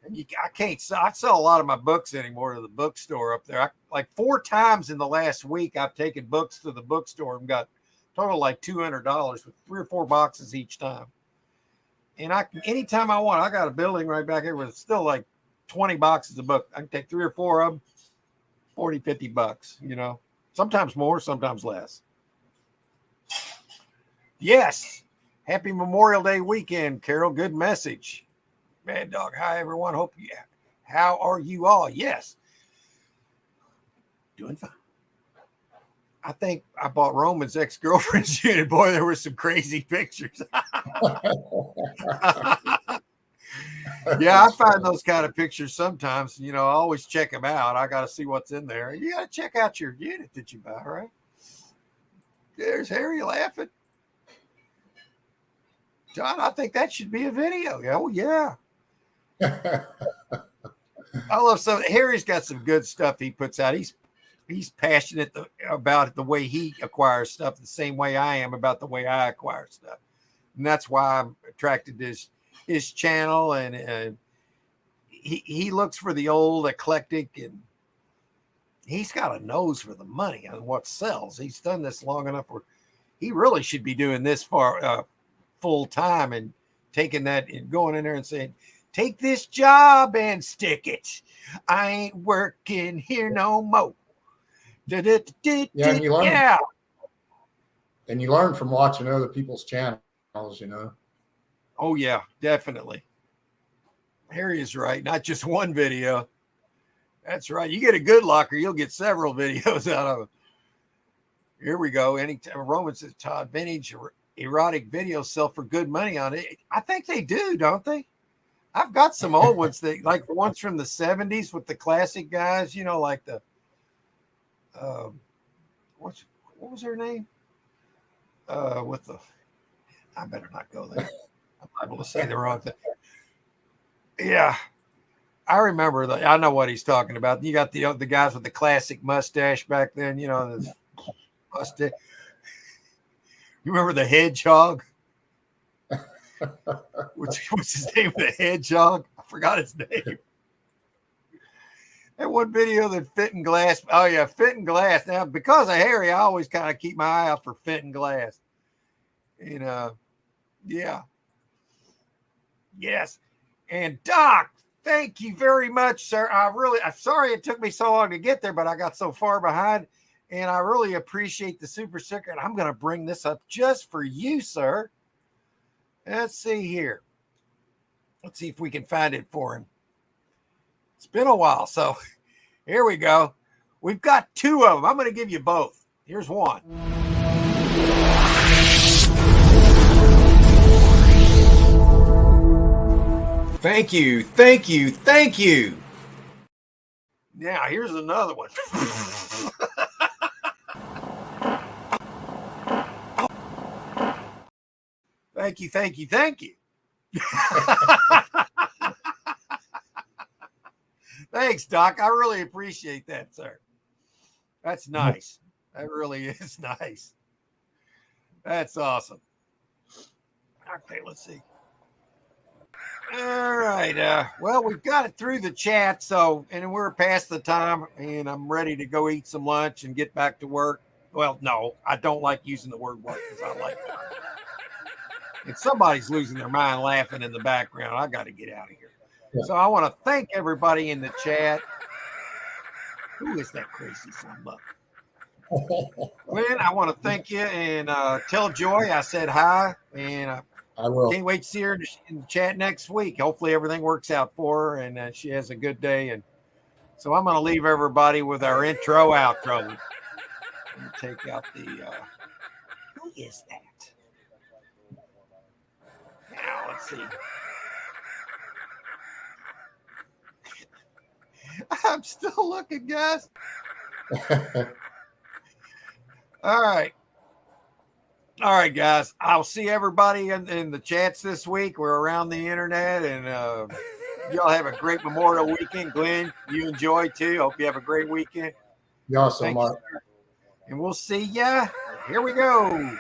And I sell a lot of my books anymore to the bookstore up there. Like 4 times in the last week, I've taken books to the bookstore and got total like $200 with 3 or 4 boxes each time. And anytime I want, I got a building right back here with still like 20 boxes of books. I can take 3 or 4 of them, 40, 50 bucks, sometimes more, sometimes less. Yes. Happy Memorial Day weekend, Carol. Good message. Mad Dog. Hi, everyone. How are you all? Yes. Doing fine. I think I bought Roman's ex-girlfriend's unit. Boy, there were some crazy pictures. Yeah, I find those kind of pictures sometimes. I always check them out. I got to see what's in there. You got to check out your unit that you buy, right? There's Harry laughing. John, I think that should be a video. Oh, yeah. I love Harry's got some good stuff he puts out. He's passionate about the way he acquires stuff, the same way I am about the way I acquire stuff. And that's why I'm attracted to his channel. And he looks for the old eclectic, and he's got a nose for the money on what sells. He's done this long enough where he really should be doing this full time and taking that and going in there and saying, take this job and stick it. I ain't working here no more. And you learn. Yeah. And you learn from watching other people's channels, Oh, yeah, definitely. Harry is right. Not just one video. That's right. You get a good locker, you'll get several videos out of it. Here we go. Anytime Roman says Todd, vintage erotic videos sell for good money on it. I think they do, don't they? I've got some old ones that like the ones from the 70s with the classic guys, like the what was her name? I better not go there. I'm liable to say the wrong thing. Yeah. I remember that. I know what he's talking about. You got the guys with the classic mustache back then, the mustache. You remember the hedgehog what's his name? The hedgehog. I forgot his name. That one video that Fitting Glass. Oh yeah, Fitting Glass. Now because of Harry, I always kind of keep my eye out for Fitting Glass. And yeah. Yes. And Doc, thank you very much, sir. I'm sorry it took me so long to get there, but I got so far behind. And I really appreciate the super sticker. And I'm going to bring this up just for you, sir. Let's see here. Let's see if we can find it for him. It's been a while. So here we go. We've got two of them. I'm going to give you both. Here's one. Thank you. Thank you. Thank you. Now, here's another one. Thank you, thank you, thank you. Thanks, Doc. I really appreciate that, sir. That's nice. That really is nice. That's awesome. Okay, let's see. All right. Well, we've got it through the chat, and we're past the time, and I'm ready to go eat some lunch and get back to work. Well, no, I don't like using the word work because I like it. If somebody's losing their mind laughing in the background, I got to get out of here. Yeah. So I want to thank everybody in the chat. Who is that crazy son of a? Glenn, I want to thank you and tell Joy I said hi, and I will. Can't wait to see her in the chat next week. Hopefully everything works out for her and she has a good day. And so I'm going to leave everybody with our intro outro. Let me take out the who is that? Now, let's see. I'm still looking, guys. All right. All right, guys. I'll see everybody in the chats this week. We're around the internet, and y'all have a great Memorial weekend. Glenn, you enjoy too. Hope you have a great weekend. Y'all so much. And we'll see ya. Here we go.